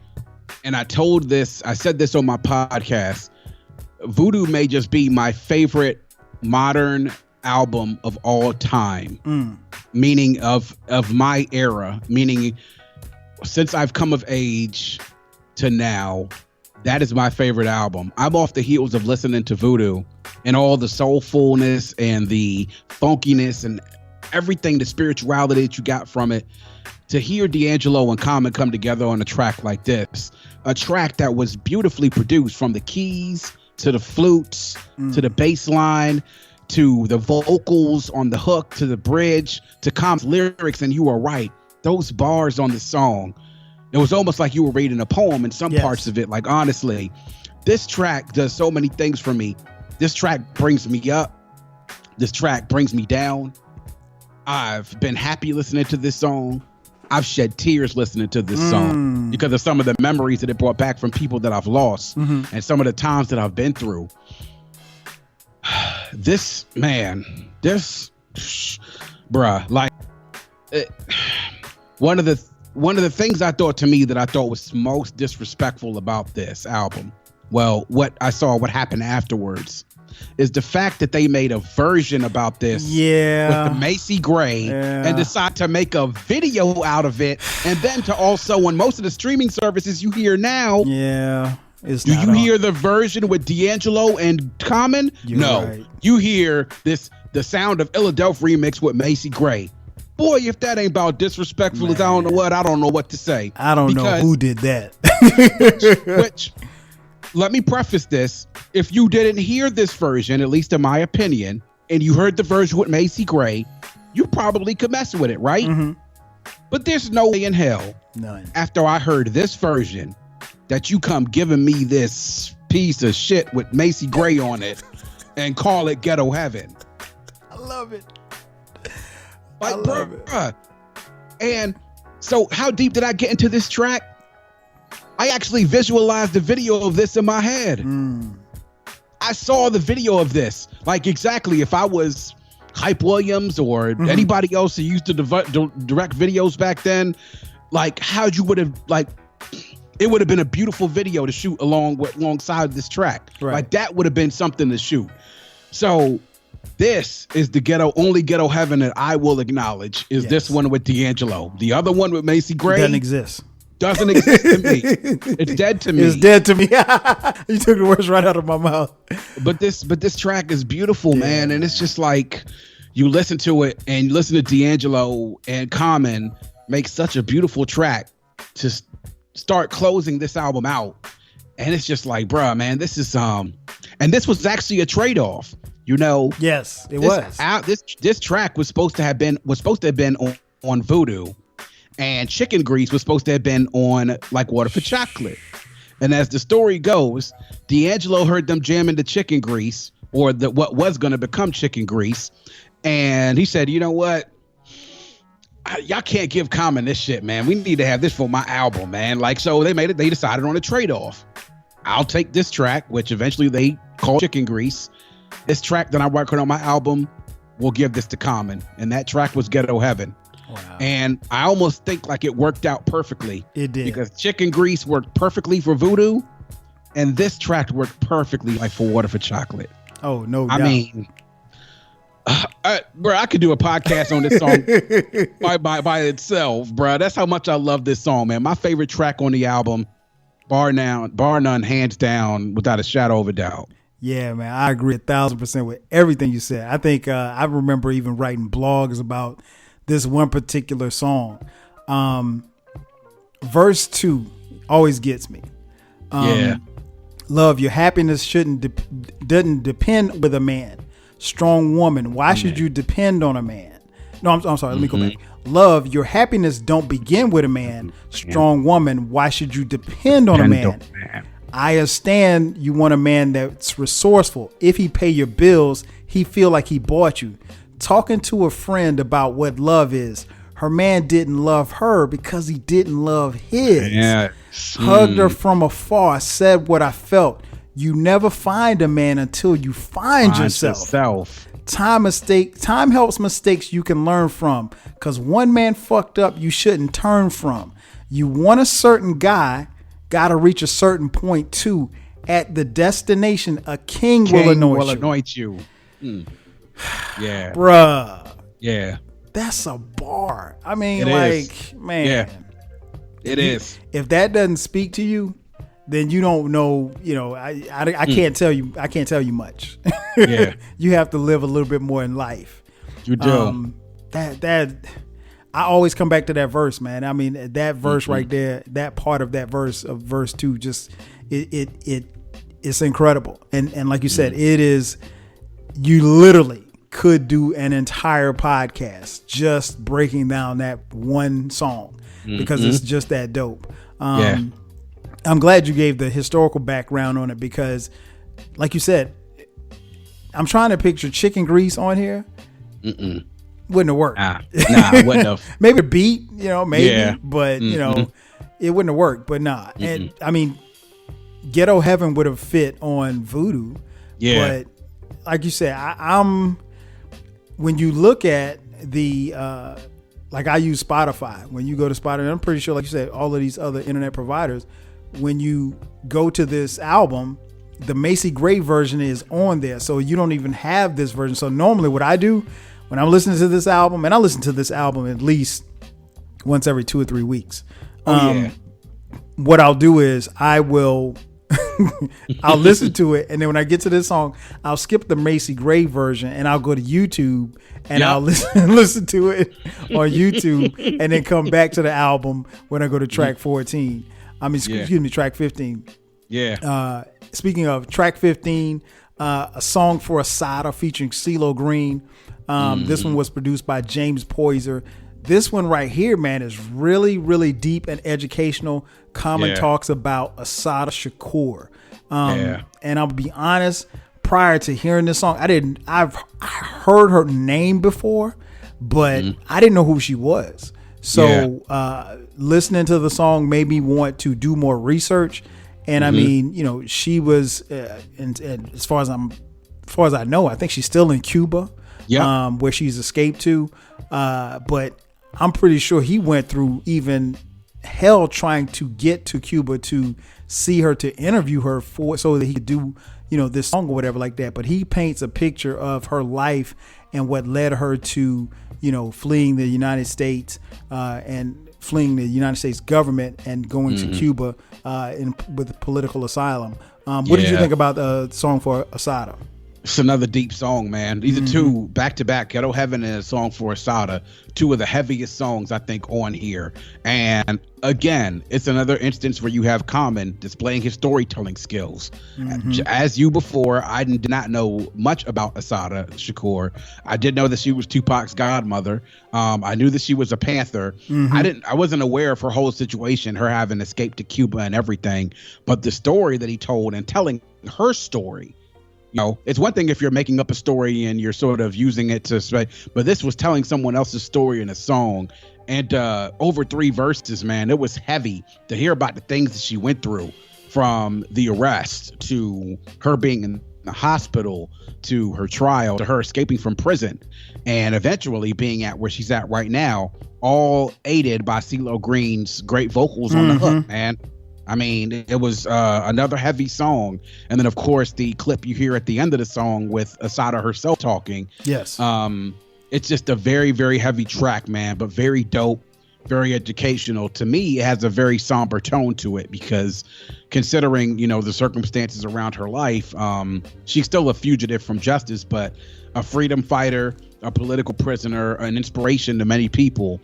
And I said this on my podcast. Voodoo may just be my favorite modern album of all time, meaning of my era, meaning since I've come of age to now, that is my favorite album. I'm off the heels of listening to Voodoo and all the soulfulness and the funkiness and everything, the spirituality that you got from it. To hear D'Angelo and Common come together on a track like this, a track that was beautifully produced from the keys to the flutes to the bass line to the vocals on the hook to the bridge to Common's lyrics. And you are right, those bars on the song, it was almost like you were reading a poem in some parts of it. Like, honestly, this track does so many things for me. This track brings me up. This track brings me down. I've been happy listening to this song. I've shed tears listening to this song because of some of the memories that it brought back from people that I've lost and some of the times that I've been through. This, man, bruh, like, one of the things I thought was most disrespectful about this album, well, what happened afterwards, is the fact that they made a version about this with the Macy Gray and decide to make a video out of it, and then to also on most of the streaming services you hear now. Do you hear the version with D'Angelo and Common? No. Right. You hear the Sound of Philadelphia remix with Macy Gray. Boy, if that ain't about disrespectful, I don't know what to say. I don't know who did that. which let me preface this. If you didn't hear this version, at least in my opinion, and you heard the version with Macy Gray, you probably could mess with it, right? But there's no way in hell, none, after I heard this version, that you come giving me this piece of shit with Macy Gray on it and call it Ghetto Heaven. I love it. Like, bruh. And so how deep did I get into this track? I actually visualized the video of this in my head. I saw the video of this. Like, exactly, if I was Hype Williams or anybody else who used to direct videos back then, like, how you would have, like, it would have been a beautiful video to shoot alongside this track. Right. Like, that would have been something to shoot. So this is the only Ghetto Heaven that I will acknowledge is this one with D'Angelo. The other one with Macy Gray doesn't exist. Doesn't exist to me. It's dead to me. It's dead to me. You took the words right out of my mouth. But this track is beautiful, man. And it's just like, you listen to it and you listen to D'Angelo and Common make such a beautiful track to start closing this album out. And it's just like, bruh, man, this is and this was actually a trade-off. You know, yes, it was. This track was supposed to have been on Voodoo, and Chicken Grease was supposed to have been on Like Water for Chocolate. And as the story goes, D'Angelo heard them jamming the Chicken Grease, or what was going to become Chicken Grease, and he said, "You know what? Y'all can't give Common this shit, man. We need to have this for my album, man." Like, so they decided on a trade-off. I'll take this track, which eventually they called Chicken Grease. This track that I'm working on my album, we'll give this to Common. And that track was Ghetto Heaven. Wow. And I almost think like it worked out perfectly. It did. Because Chicken Grease worked perfectly for Voodoo, and this track worked perfectly like for Water for Chocolate. Oh, no doubt. I mean, bro, I could do a podcast on this song by itself, bro. That's how much I love this song, man. My favorite track on the album, bar none, hands down, without a shadow of a doubt. Yeah, man, I agree 1,000% with everything you said. I think I remember even writing blogs about this one particular song. Verse 2 always gets me. Love, your happiness doesn't depend with a man. Strong woman, why should you depend on a man? No, I'm sorry. Let me go back. Love, your happiness don't begin with a man. Strong woman, why should you depend on a man? I understand you want a man that's resourceful. If he pay your bills, he feel like he bought you. Talking to a friend about what love is. Her man didn't love her because he didn't love his. Hugged her from afar, said what I felt. You never find a man until you find yourself. Time helps mistakes you can learn from. Because one man fucked up, you shouldn't turn from. You want a certain guy, gotta reach a certain point too. At the destination, a king will anoint you. Yeah. Bruh. Yeah. That's a bar. I mean, man. Yeah. It is. If that doesn't speak to you, then you don't know, I can't tell you. I can't tell you much. Yeah. You have to live a little bit more in life. You do. That I always come back to that verse, man. I mean, that verse right there, that part of that verse of verse 2, just it's incredible. And like you said, it is, you literally could do an entire podcast just breaking down that one song because it's just that dope. I'm glad you gave the historical background on it because, like you said, I'm trying to picture chicken grease on here. Wouldn't have worked. Nah, it wouldn't have. Maybe a beat, but it wouldn't have worked. But nah, and I mean, Ghetto Heaven would have fit on Voodoo. Yeah, but like you said, I'm when you look at the like I use Spotify. When you go to Spotify, I'm pretty sure, like you said, all of these other internet providers. When you go to this album, the Macy Gray version is on there, so you don't even have this version. So normally, what I do when I'm listening to this album, and I listen to this album at least once every 2 or 3 weeks. What I'll do is I'll listen to it, and then when I get to this song, I'll skip the Macy Gray version, and I'll go to YouTube and I'll listen to it on YouTube, and then come back to the album when I go to track 14. Excuse me, track 15. Yeah. Speaking of track 15, a song for Asada featuring CeeLo Green. This one was produced by James Poyser. This one right here, man, is really, really deep and educational. Common talks about Asada Shakur. And I'll be honest, prior to hearing this song, I've heard her name before, but I didn't know who she was. So listening to the song made me want to do more research. And I mean, she was, and as far as I know, I think she's still in Cuba, where she's escaped to. But I'm pretty sure he went through even hell trying to get to Cuba to see her, to interview her so that he could do, this song or whatever like that. But he paints a picture of her life and what led her to, fleeing the United States and fleeing the United States government and going to Cuba with political asylum. What did you think about the song for Asada? It's another deep song, man. These are two back-to-back, Ghetto Heaven and a song for Asada, two of the heaviest songs I think on here. And again, it's another instance where you have Common displaying his storytelling skills. As you before, I did not know much about Asada Shakur. I did know that she was Tupac's godmother. I knew that she was a Panther. I wasn't aware of her whole situation, her having escaped to Cuba and everything. But the story that he told and telling her story, it's one thing if you're making up a story and you're sort of using it to say, but this was telling someone else's story in a song. And over 3 verses, man, it was heavy to hear about the things that she went through, from the arrest to her being in the hospital to her trial to her escaping from prison and eventually being at where she's at right now, all aided by CeeLo Green's great vocals on the hook, man. I mean, it was another heavy song. And then, of course, the clip you hear at the end of the song with Asada herself talking. Yes. It's just a very, very heavy track, man, but very dope, very educational. To me, it has a very somber tone to it because considering, the circumstances around her life, she's still a fugitive from justice, but a freedom fighter, a political prisoner, an inspiration to many people.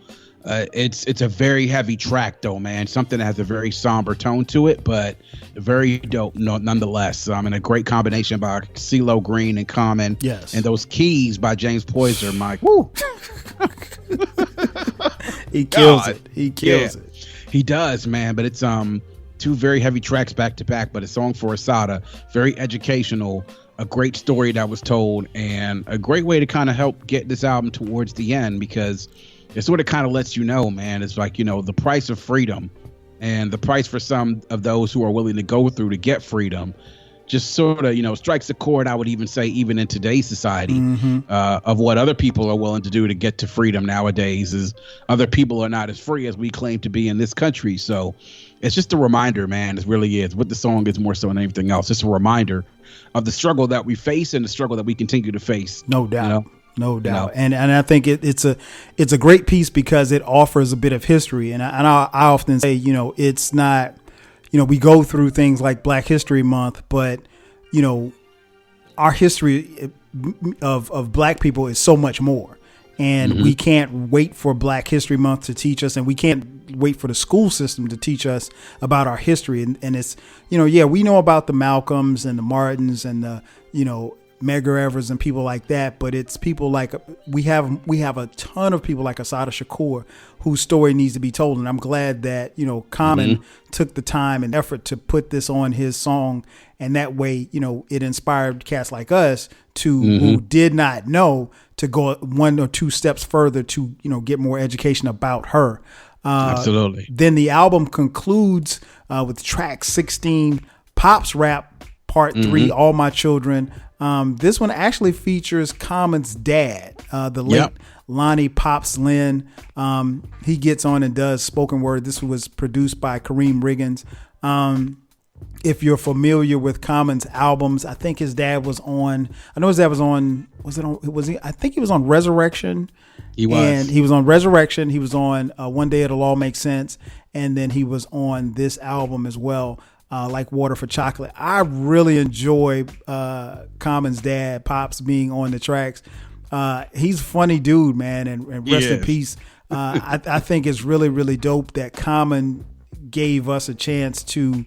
It's a very heavy track though, man. Something that has a very somber tone to it, but very dope nonetheless. And a great combination by CeeLo Green and Common. Yes. And those keys by James Poyser, Mike. Woo! He kills it. He kills it. He does, man. But it's 2 very heavy tracks back to back, but a song for Asada, very educational, a great story that was told, and a great way to kind of help get this album towards the end because it sort of kind of lets you know, man, it's like, the price of freedom and the price for some of those who are willing to go through to get freedom just sort of, strikes a chord, I would even say, even in today's society, of what other people are willing to do to get to freedom nowadays. Is other people are not as free as we claim to be in this country. So it's just a reminder, man. It really is. What the song is more so than anything else. It's a reminder of the struggle that we face and the struggle that we continue to face. No doubt. No doubt. And I think it's a great piece because it offers a bit of history. And I often say, it's not, we go through things like Black History Month, but, our history of Black people is so much more. And we can't wait for Black History Month to teach us, and we can't wait for the school system to teach us about our history. And it's, we know about the Malcolms and the Martins and the, Medgar Evers and people like that, but it's people like we have a ton of people like Assata Shakur whose story needs to be told, and I'm glad that Common took the time and effort to put this on his song, and that way it inspired cats like us to who did not know to go one or two steps further to get more education about her. Absolutely. Then the album concludes with track 16, Pops Rap Part 3, All My Children. This one actually features Common's dad, the late Lonnie Pops Lynn. He gets on and does spoken word. This was produced by Kareem Riggins. If you're familiar with Common's albums, I think his dad was on. I know his dad was on. I think he was on Resurrection. He was. And he was on Resurrection. He was on One Day It'll All Make Sense, and then he was on this album as well. Like Water for Chocolate. I really enjoy Common's dad, Pops, being on the tracks. He's a funny dude, man, and rest in peace. I think it's really, really dope that Common gave us a chance to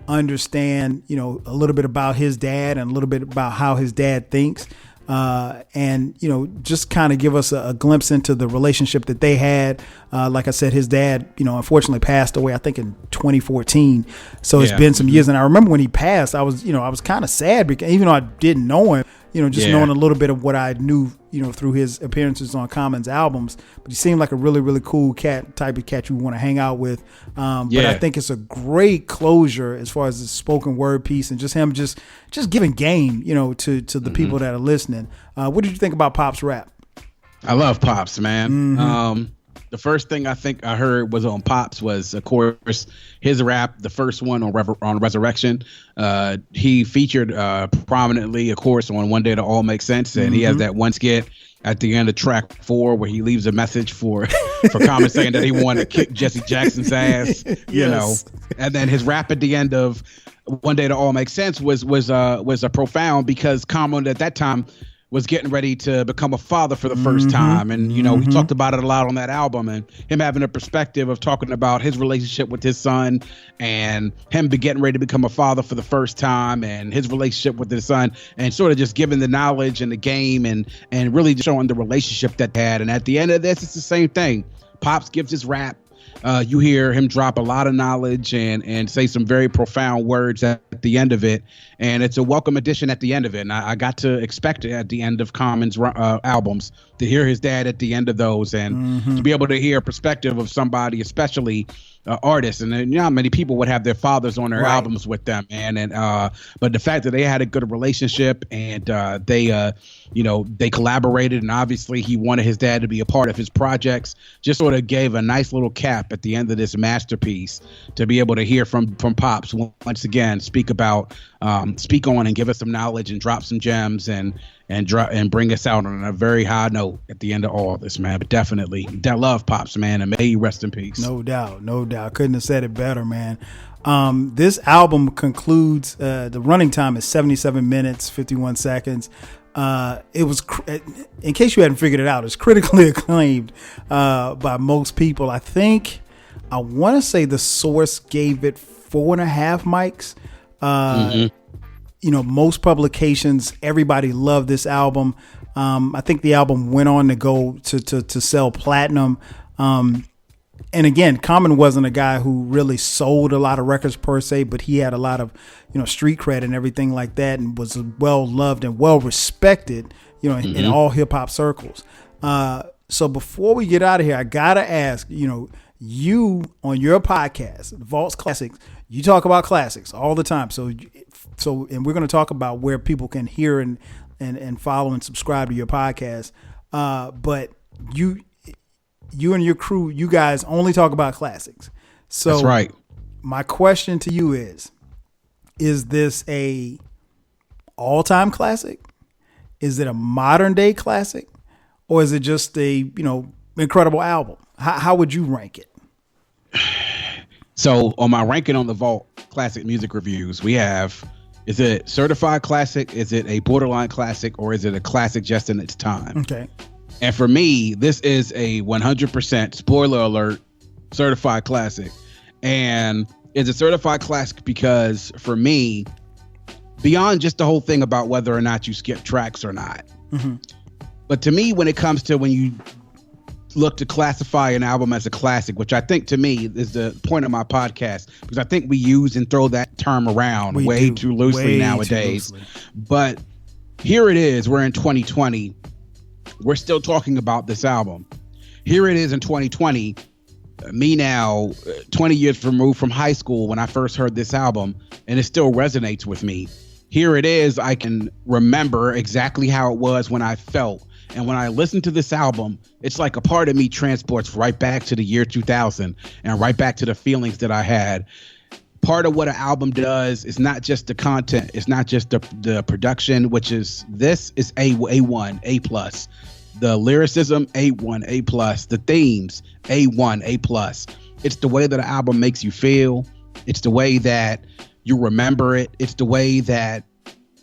understand, a little bit about his dad and a little bit about how his dad thinks. And just kind of give us a glimpse into the relationship that they had. Like I said, his dad, unfortunately passed away, I think in 2014. So it's been some years. And I remember when he passed, I was kind of sad because even though I didn't know him, knowing a little bit of what I knew, through his appearances on Common's albums. But he seemed like a really, really cool type of cat you want to hang out with. But I think it's a great closure as far as the spoken word piece and just him just giving game, to the people that are listening. What did you think about Pop's rap? I love Pops, man. The first thing I think I heard was on Pops was, of course, his rap, the first one on Resurrection. He featured prominently, of course, on One Day to All Make Sense. And he has that one skit at the end of track 4 where he leaves a message for Common saying that he wanted to kick Jesse Jackson's ass, And then his rap at the end of One Day to All Make Sense was a profound because Common at that time was getting ready to become a father for the first time. And, he talked about it a lot on that album and him having a perspective of talking about his relationship with his son and him getting ready to become a father for the first time and his relationship with his son and sort of just giving the knowledge and the game and really showing the relationship that they had. And at the end of this, it's the same thing. Pops gives his rap. You hear him drop a lot of knowledge and say some very profound words at the end of it. And it's a welcome addition at the end of it. And I got to expect it at the end of Common's albums to hear his dad at the end of those and to be able to hear a perspective of somebody, especially artists. And not many people would have their fathers on their albums with them, man. And but the fact that they had a good relationship and they collaborated, and obviously he wanted his dad to be a part of his projects, just sort of gave a nice little cap at the end of this masterpiece to be able to hear from Pops once again speak on and give us some knowledge and drop some gems and bring us out on a very high note at the end of all this, man. But definitely, love Pops, man, and may he rest in peace. No doubt. Couldn't have said it better, man. This album concludes, the running time is 77 minutes, 51 seconds. It was, in case you hadn't figured it out, it's critically acclaimed by most people. I want to say the Source gave it 4.5 mics. Most publications, everybody loved this album. I think the album went on to go to sell platinum. And again, Common wasn't a guy who really sold a lot of records per se, but he had a lot of, street cred and everything like that, and was well loved and well respected, in all hip hop circles. So before we get out of here, I gotta ask, you on your podcast, Vaults Classics, You talk about classics all the time. So, and we're going to talk about where people can hear and follow and subscribe to your podcast. But you and your crew, you guys only talk about classics. So that's right. My question to you is this a all-time classic? Is it a modern day classic? Or is it just a, incredible album? How would you rank it? So on my ranking on the Vault Classic Music Reviews, we have, is it certified classic? Is it a borderline classic? Or is it a classic just in its time? Okay. And for me, this is a 100%, spoiler alert, certified classic. And it's a certified classic because for me, beyond just the whole thing about whether or not you skip tracks or not, but to me, when it comes to when you look to classify an album as a classic, which I think to me is the point of my podcast, because I think we use and throw that term around way too loosely nowadays. But here it is. We're in 2020. We're still talking about this album. Here it is in 2020. Me now, 20 years removed from high school when I first heard this album, and it still resonates with me. Here it is. I can remember exactly how it was when I felt. And when I listen to this album, it's like a part of me transports right back to the year 2000 and right back to the feelings that I had. Part of what an album does is not just the content. It's not just the production, which is, this is A1, A+. The lyricism, A1, A+. The themes, A1, A+. It's the way that an album makes you feel. It's the way that you remember it. It's the way that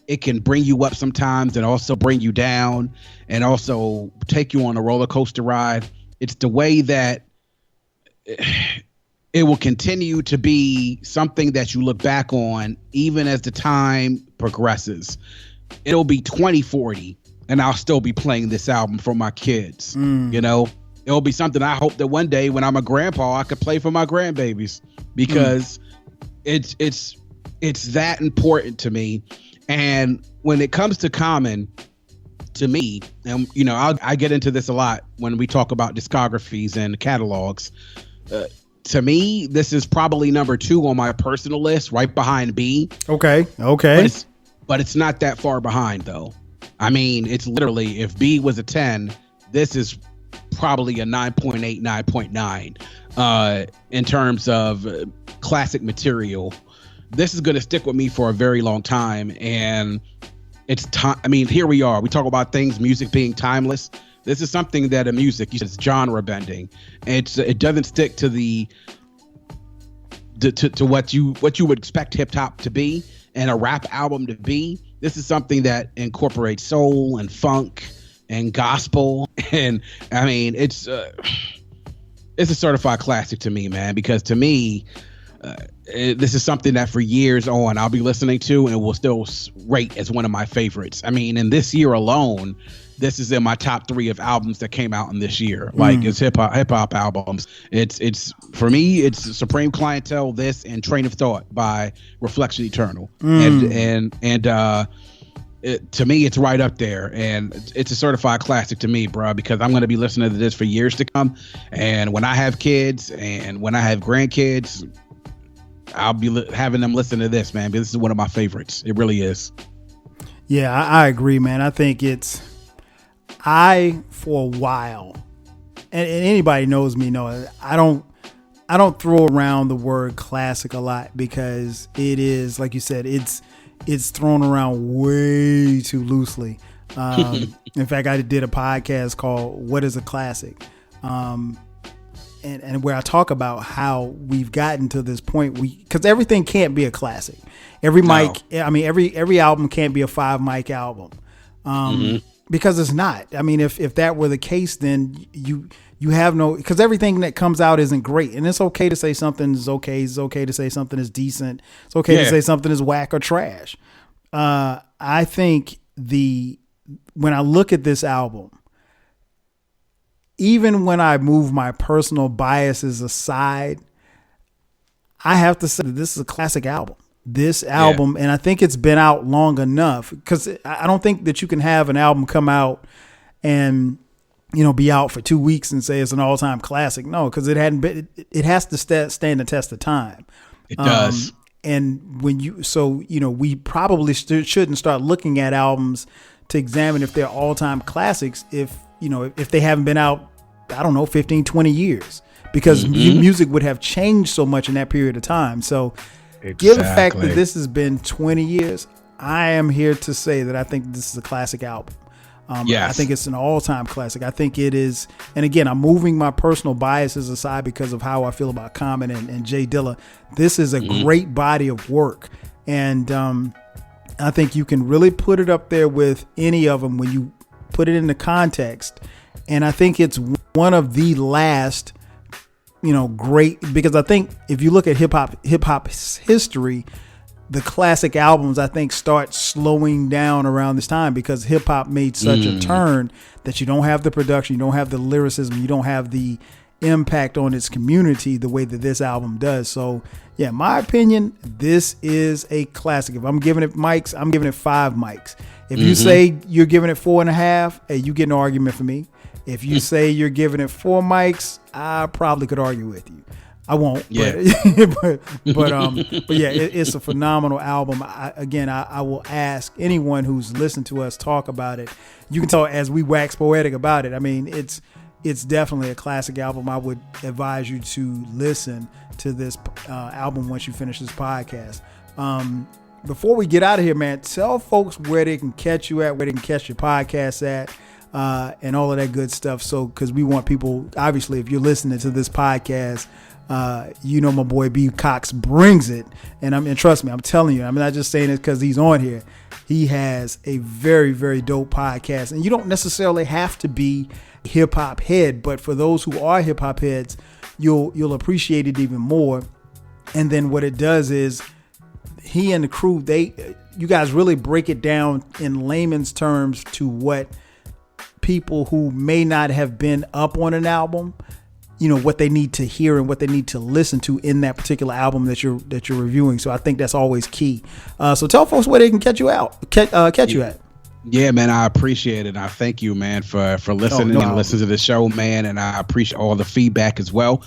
it can bring you up sometimes and also bring you down and also take you on a roller coaster ride. It's the way that it will continue to be something that you look back on even as the time progresses. It'll be 2040 and I'll still be playing this album for my kids. It'll be something I hope that one day when I'm a grandpa, I could play for my grandbabies, because it's that important to me. And when it comes to Common, to me, and I get into this a lot when we talk about discographies and catalogs. To me, this is probably number 2 on my personal list, right behind B. Okay. But it's not that far behind, though. I mean, it's literally, if B was a 10, this is probably a 9.8, 9.9 in terms of classic material. This is going to stick with me for a very long time. And it's time. I mean, here we are. We talk about music being timeless. This is something that in music, it's genre bending. It doesn't stick to to what you would expect hip hop to be and a rap album to be. This is something that incorporates soul and funk and gospel. And I mean, it's a certified classic to me, man, because to me, this is something that for years on I'll be listening to and will still rate as one of my favorites. I mean, in this year alone, this is in my top 3 of albums that came out in this year. Like, it's hip hop albums. It's for me, it's Supreme Clientele, this, and Train of Thought by Reflection Eternal. To me, it's right up there, and it's a certified classic to me, bro, because I'm going to be listening to this for years to come. And when I have kids and when I have grandkids, I'll be having them listen to this, man. This is one of my favorites. It really is. Yeah, I agree, man. I think for a while, and anybody knows me, I don't throw around the word classic a lot, because it is, like you said, it's thrown around way too loosely. In fact, I did a podcast called "What is a Classic?" And where I talk about how we've gotten to this point, because everything can't be a classic. Every album can't be a 5 mic album, because it's not. I mean, if that were the case, then you have no, because everything that comes out isn't great, and it's okay to say something is okay. It's okay to say something is decent. It's okay to say something is whack or trash. I think when I look at this album, even when I move my personal biases aside, I have to say that this is a classic album. This album, and I think it's been out long enough, because I don't think that you can have an album come out and be out for 2 weeks and say it's an all-time classic. No, because it has to stand the test of time. It does. And we probably shouldn't start looking at albums to examine if they're all-time classics if they haven't been out, I don't know, 15, 20 years, because music would have changed so much in that period of time. So given the fact that this has been 20 years, I am here to say that I think this is a classic album. Yes. I think it's an all-time classic. I think it is. And again, I'm moving my personal biases aside because of how I feel about Common and Jay Dilla. This is a great body of work. And I think you can really put it up there with any of them when you put it into context. And I think it's one of the last, great, because I think if you look at hip hop's history, the classic albums, I think, start slowing down around this time because hip hop made such a turn that you don't have the production, you don't have the lyricism, you don't have the impact on its community the way that this album does. So yeah, in my opinion, this is a classic. If I'm giving it mics, I'm giving it 5 mics. If you say you're giving it 4.5, hey, you get no argument from me. If you say you're giving it 4 mics, I probably could argue with you. I won't, but yeah, it's a phenomenal album. I will ask anyone who's listened to us talk about it. You can tell as we wax poetic about it. I mean, it's definitely a classic album. I would advise you to listen to this album once you finish this podcast. Before we get out of here, man, tell folks where they can catch you at, where they can catch your podcast at, and all of that good stuff. So, because we want people, obviously, if you're listening to this podcast, my boy B Cox brings it, and trust me, I'm telling you, I'm not just saying it because he's on here. He has a very, very dope podcast, and you don't necessarily have to be hip hop head, but for those who are hip hop heads, you'll appreciate it even more. And then what it does is he and the crew, you guys really break it down in layman's terms to what people who may not have been up on an album, what they need to hear and what they need to listen to in that particular album that you're reviewing. So I think that's always key. So tell folks where they can catch you at. Yeah, man, I appreciate it. I thank you, man, for listening and listening to the show, man. And I appreciate all the feedback as well.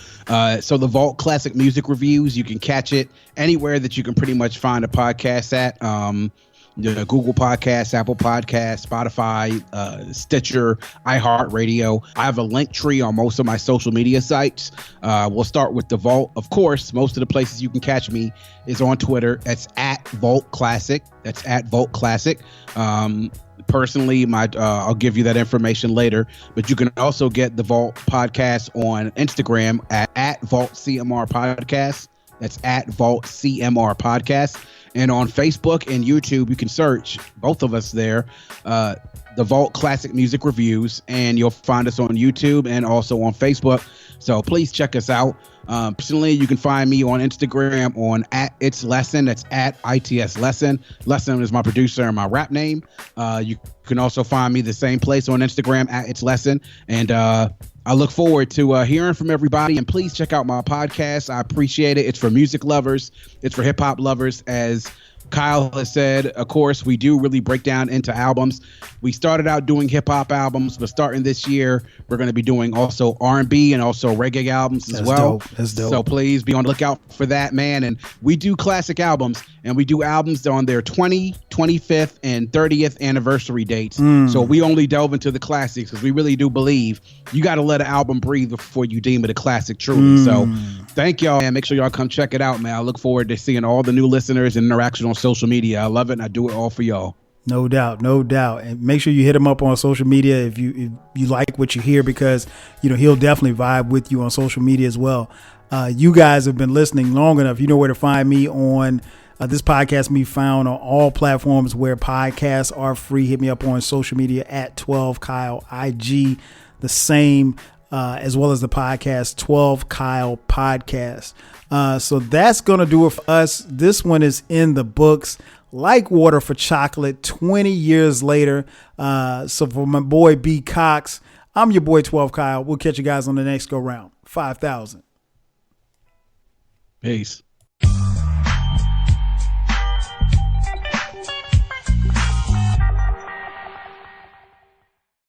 So the Vault Classic Music Reviews, you can catch it anywhere that you can pretty much find a podcast at. Google Podcasts, Apple Podcasts, Spotify, Stitcher, iHeartRadio. I have a link tree on most of my social media sites. We'll start with the Vault. Of course, most of the places you can catch me is on Twitter. That's at Vault Classic. That's at Vault Classic. Personally, I'll give you that information later, but you can also get the Vault Podcast on Instagram at Vault CMR Podcast. That's at Vault CMR Podcast. And on Facebook and YouTube, you can search both of us there, the Vault Classic Music Reviews, and you'll find us on YouTube and also on Facebook. So please check us out. Personally, you can find me on Instagram on @itsLesson. That's @ITSLesson. Lesson is my producer and my rap name. You can also find me the same place on Instagram @itsLesson. And I look forward to hearing from everybody. And please check out my podcast. I appreciate it. It's for music lovers. It's for hip hop lovers. As Kyle has said, of course, we do really break down into albums. We started out doing hip hop albums, but starting this year, we're going to be doing also R&B and also reggae albums as well. That's dope. So please be on the lookout for that, man. And we do classic albums, and we do albums on their 20, 25th, and 30th anniversary dates. So we only delve into the classics because we really do believe you got to let an album breathe before you deem it a classic truly. So thank y'all, and make sure y'all come check it out, man. I look forward to seeing all the new listeners and interaction on social media. I love it, and I do it all for y'all. No doubt. And make sure you hit him up on social media if you like what you hear, because he'll definitely vibe with you on social media as well. You guys have been listening long enough. You know where to find me on this podcast. Can be found on all platforms where podcasts are free. Hit me up on social media @12Kyle IG, the same as well as the podcast 12 Kyle Podcast. So that's gonna do it for us. This one is in the books. Like water for chocolate, 20 years later. So for my boy B Cox, I'm your boy 12 Kyle. We'll catch you guys on the next go round. 5,000. Peace.